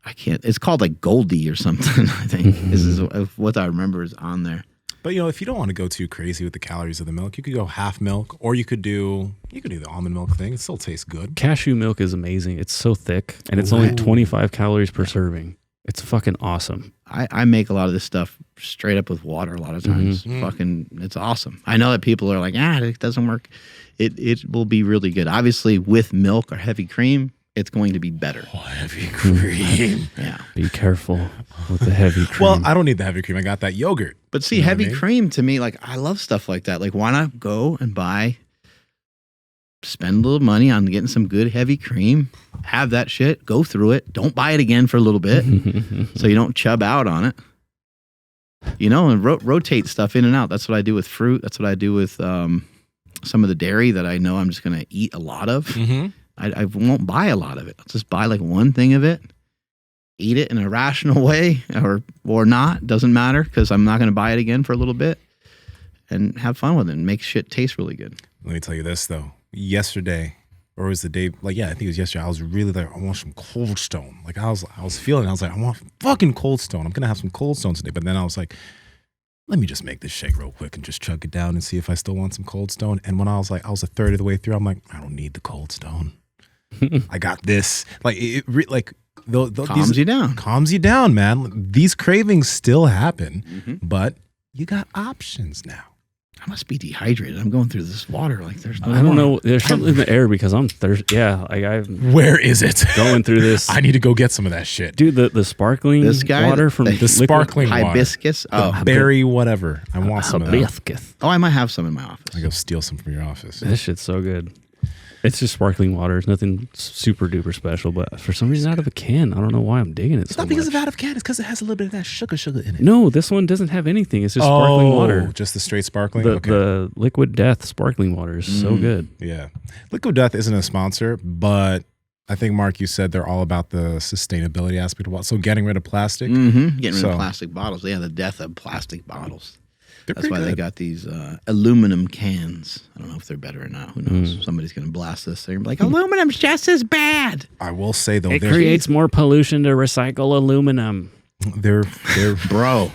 I can't. It's called like Goldie or something. I think this is what I remember is on there. But if you don't want to go too crazy with the calories of the milk, you could go half milk, or you could do the almond milk thing. It still tastes good. Cashew milk is amazing. It's so thick, and it's only 25 calories per serving. It's fucking awesome. I make a lot of this stuff straight up with water a lot of times. Fucking, it's awesome. I know that people are like, it doesn't work. It will be really good. Obviously, with milk or heavy cream, it's going to be better. Oh, heavy cream. Yeah. Be careful with the heavy cream. Well, I don't need the heavy cream. I got that yogurt. But see, heavy cream to me, like I love stuff like that. Like, why not go and buy spend a little money on getting some good heavy cream. Have that shit. Go through it. Don't buy it again for a little bit, so you don't chub out on it. And rotate stuff in and out. That's what I do with fruit. That's what I do with some of the dairy that I know I'm just going to eat a lot of. Mm-hmm. I won't buy a lot of it. I'll just buy like one thing of it, eat it in a rational way or not. Doesn't matter, because I'm not going to buy it again for a little bit, and have fun with it and make shit taste really good. Let me tell you this, though. Yesterday, or was the day, I think it was yesterday, I was really like, I want some Cold Stone. Like, I was feeling, I was like, I want fucking Cold Stone. I'm going to have some Cold Stone today. But then I was like, let me just make this shake real quick and just chug it down and see if I still want some Cold Stone. And when I was a third of the way through, I'm like, I don't need the Cold Stone. I got this. Like, Calms you down. Calms you down, man. These cravings still happen, but you got options now. I must be dehydrated. I'm going through this water like there's no I don't know. There's something in the air because I'm thirsty. Yeah, where is it? Going through this. I need to go get some of that shit, dude. The sparkling water from the sparkling water. Hibiscus, berry, whatever. I want some of that. Hibiscus. I might have some in my office. I go steal some from your office. This shit's so good. It's just sparkling water. It's nothing super duper special, but for some reason out of a can. I don't know why I'm digging it so much. It's not because of out of can. It's because it has a little bit of that sugar in it. No, this one doesn't have anything. It's just sparkling water. Just the straight sparkling? The Liquid Death sparkling water is so good. Yeah. Liquid Death isn't a sponsor, but I think, Mark, you said they're all about the sustainability aspect of what. So getting rid of plastic. Mm-hmm. Getting rid of plastic bottles. Yeah, the death of plastic bottles. That's why they got these aluminum cans. I don't know if they're better or not. Who knows? Somebody's going to blast this. They're going to be like, aluminum's just as bad. I will say, though, it creates more pollution to recycle aluminum. They're bro.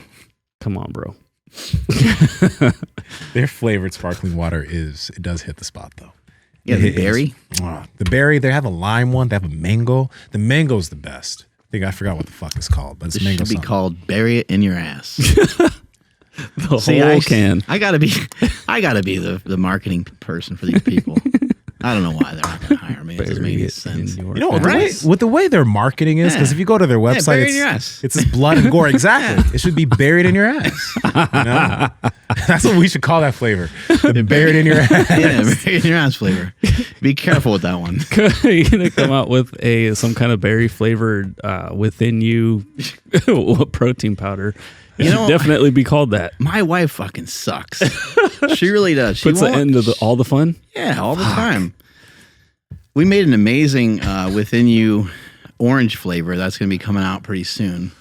Come on, bro. Their flavored sparkling water it does hit the spot, though. Yeah, the berry. The berry, they have a lime one. They have a mango. The mango's the best. I forgot what the fuck it's called, but it's mango. It should be called Bury It in Your Ass. The whole can. I gotta be the marketing person for these people. I don't know why they're not gonna hire me. It doesn't make any sense. With the way their marketing is, because if you go to their website, it's this blood and gore. Exactly. It should be buried in your ass. That's what we should call that flavor. The buried in your ass. Yeah, buried in your ass flavor. Be careful with that one. You're gonna come out with some kind of berry flavored within you protein powder. It should definitely be called that. My wife fucking sucks. She really does. She puts an end to all the fun. Yeah, all the time. We made an amazing within you orange flavor that's going to be coming out pretty soon,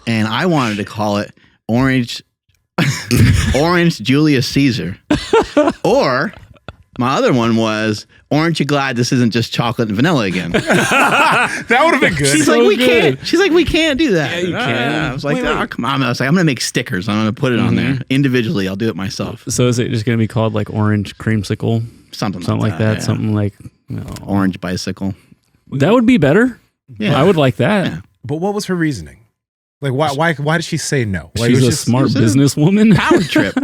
and I wanted to call it orange Julius Caesar, or my other one was, aren't you glad this isn't just chocolate and vanilla again? That would have been good. She's like, we can't do that. Yeah, you can. I was like, come on. I was like, I'm going to make stickers. I'm going to put it on there individually. I'll do it myself. So is it just going to be called like orange creamsicle? Something like that. Yeah. Something like orange bicycle. That would be better. Yeah. I would like that. Yeah. But what was her reasoning? Like, why did she say no? Like, she's a smart businesswoman. Power trip.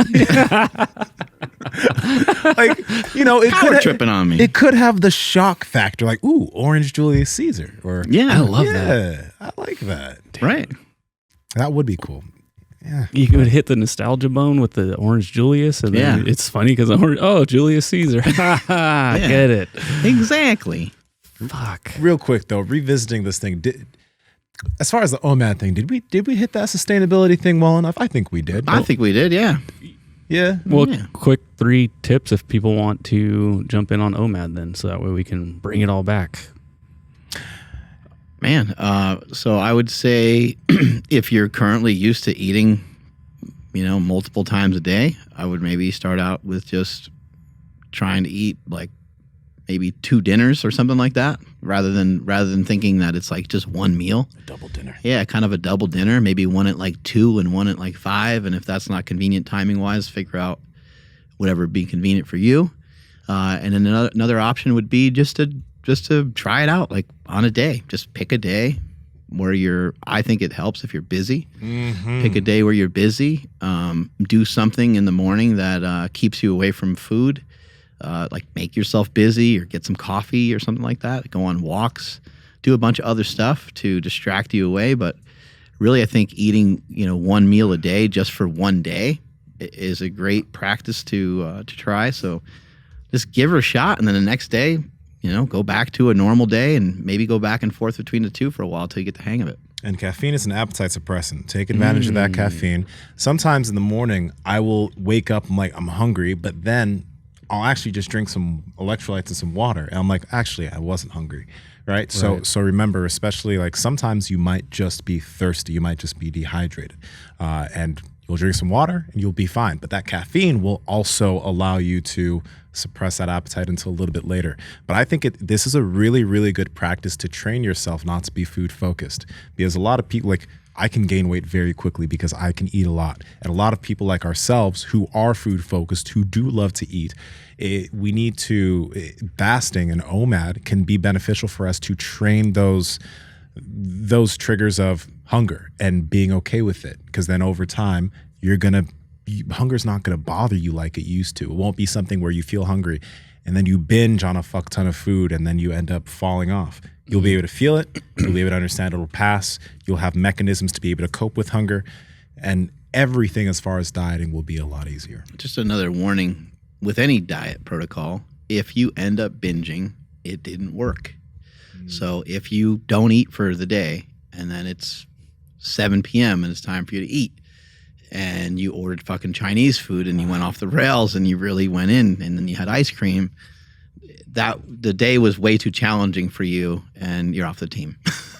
Like, it power tripping on me. It could have the shock factor, like, ooh, orange Julius Caesar, or I love that. I like that. Right. That would be cool. Yeah. You could hit the nostalgia bone with the orange Julius, and then it's funny because Julius Caesar. Get it. Exactly. Fuck. Real quick though, revisiting this thing. As far as the OMAD thing, did we hit that sustainability thing well enough? I think we did. I think we did, yeah. Yeah. Well, quick 3 tips if people want to jump in on OMAD then, so that way we can bring it all back. Man, so I would say if you're currently used to eating, multiple times a day, I would maybe start out with just trying to eat like maybe 2 dinners or something like that, rather than thinking that it's like just one meal. A double dinner. Yeah, kind of a double dinner. Maybe one at like 2 and one at like 5. And if that's not convenient timing wise, figure out whatever would be convenient for you. And then another option would be just to try it out like on a day. Just pick a day where I think it helps if you're busy. Mm-hmm. Pick a day where you're busy. Do something in the morning that keeps you away from food. Like make yourself busy or get some coffee or something like that. Go on walks, do a bunch of other stuff to distract you away. But really, I think eating, one meal a day just for one day is a great practice to try. So just give her a shot, and then the next day, go back to a normal day, and maybe go back and forth between the two for a while until you get the hang of it. And caffeine is an appetite suppressant. Take advantage of that caffeine. Sometimes in the morning, I will wake up, I'm hungry, but then I'll actually just drink some electrolytes and some water. And I'm like, actually, I wasn't hungry, right? So remember, especially like sometimes you might just be thirsty. You might just be dehydrated. And you'll drink some water and you'll be fine. But that caffeine will also allow you to suppress that appetite until a little bit later. But I think this is a really, really good practice to train yourself not to be food focused, because a lot of people, like I can gain weight very quickly because I can eat a lot. And a lot of people like ourselves who are food focused, who do love to eat, we need to, fasting and OMAD can be beneficial for us to train those triggers of hunger and being okay with it. Because then over time, hunger's not going to bother you like it used to. It won't be something where you feel hungry and then you binge on a fuck ton of food and then you end up falling off. You'll be able to feel it. You'll be able to understand it'll pass. You'll have mechanisms to be able to cope with hunger, and everything as far as dieting will be a lot easier. Just another warning with any diet protocol, if you end up binging, it didn't work. So if you don't eat for the day and then it's 7 p.m. and it's time for you to eat, and you ordered fucking Chinese food and you went off the rails and you really went in, and then you had ice cream, that the day was way too challenging for you and you're off the team.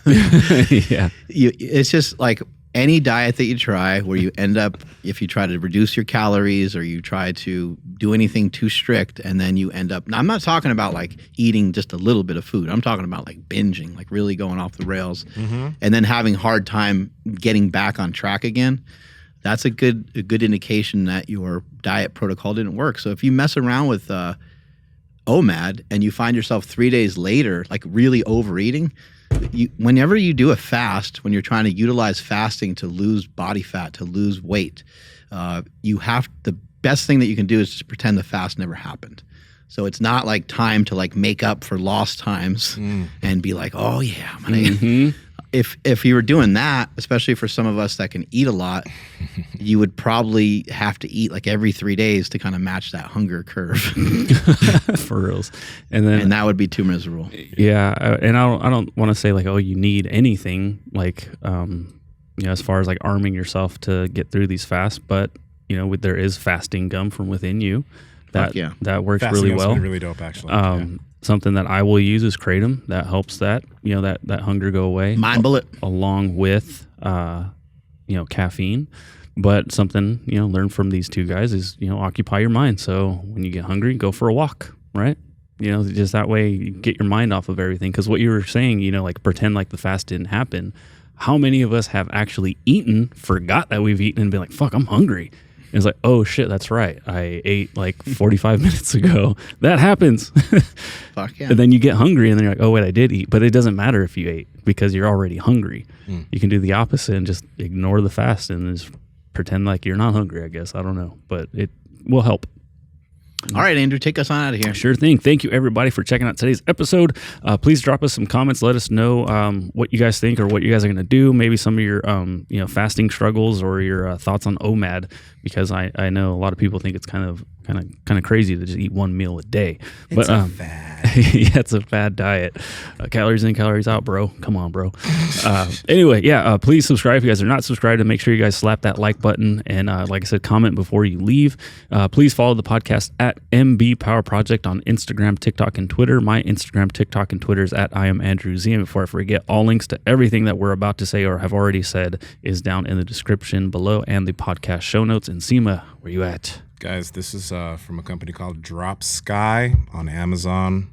Yeah. It's just like any diet that you try where you end up, if you try to reduce your calories or you try to do anything too strict and then you end up, now I'm not talking about like eating just a little bit of food. I'm talking about like binging, like really going off the rails and then having hard time getting back on track again. That's a good indication that your diet protocol didn't work. So if you mess around with OMAD and you find yourself 3 days later like really overeating, whenever you do a fast, when you're trying to utilize fasting to lose body fat, to lose weight, the best thing that you can do is just pretend the fast never happened. So it's not like time to like make up for lost times and be like, oh yeah, I'm gonna if you were doing that, especially for some of us that can eat a lot, you would probably have to eat like every 3 days to kind of match that hunger curve. For reals. And that would be too miserable. Yeah. And I don't want to say like, oh, you need anything like, as far as like arming yourself to get through these fasts, but there is fasting gum from within you that works fasting really well. Been really dope, actually. Something that I will use is Kratom. That helps that hunger go away. Mind bullet. Along with, caffeine. But something, learn from these two guys is, occupy your mind. So when you get hungry, go for a walk, right? Just that way you get your mind off of everything. Because what you were saying, like pretend like the fast didn't happen. How many of us have actually eaten, forgot that we've eaten and been like, fuck, I'm hungry. And it's like, oh shit, that's right. I ate like 45 minutes ago. That happens. Fuck yeah. And then you get hungry and then you're like, oh wait, I did eat. But it doesn't matter if you ate because you're already hungry. You can do the opposite and just ignore the fast and just pretend like you're not hungry, I guess. I don't know. But it will help. All right, Andrew, take us on out of here. Sure thing. Thank you, everybody, for checking out today's episode. Please drop us some comments. Let us know what you guys think or what you guys are going to do. Maybe some of your fasting struggles or your thoughts on OMAD, because I know a lot of people think it's kind of crazy to just eat one meal a day. It's a fad. Yeah, it's a fad diet. Calories in, calories out, bro. Come on, bro. Anyway, please subscribe if you guys are not subscribed, and make sure you guys slap that like button. And like I said, comment before you leave. Please follow the podcast at MB Power Project on Instagram, TikTok, and Twitter. My Instagram, TikTok, and Twitter is at I am Andrew Zaragoza. Before I forget, all links to everything that we're about to say or have already said is down in the description below and the podcast show notes. And Nsima, where you at? Guys, this is from a company called Drop Sky on Amazon.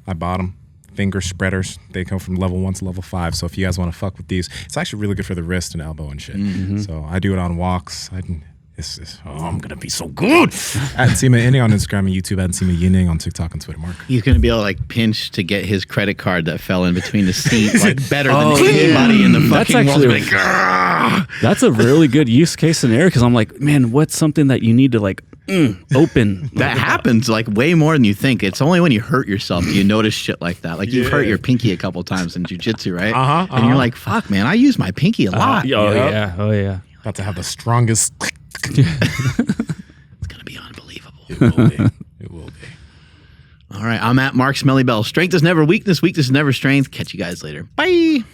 I bought them. Finger spreaders. They come from level 1 to level 5. So if you guys want to fuck with these, it's actually really good for the wrist and elbow and shit. So I do it on walks. I'm going to be so good. At Nsima Inyang on Instagram and YouTube, at Nsima Inyang on TikTok and Twitter, Mark. He's going to be able to like pinch to get his credit card that fell in between the seats like better than anybody in the fucking world. Like, that's a really good use case scenario, because I'm like, man, what's something that you need to like open? That happens like way more than you think. It's only when you hurt yourself do you notice shit like that. Like you've hurt your pinky a couple times in jiu-jitsu, right? And you're like, fuck, man, I use my pinky a lot. Oh yeah. About to have the strongest. It's going to be unbelievable. It will be. It will be. All right. I'm at Mark Smelly Bell. Strength is never weakness. Weakness is never strength. Catch you guys later. Bye.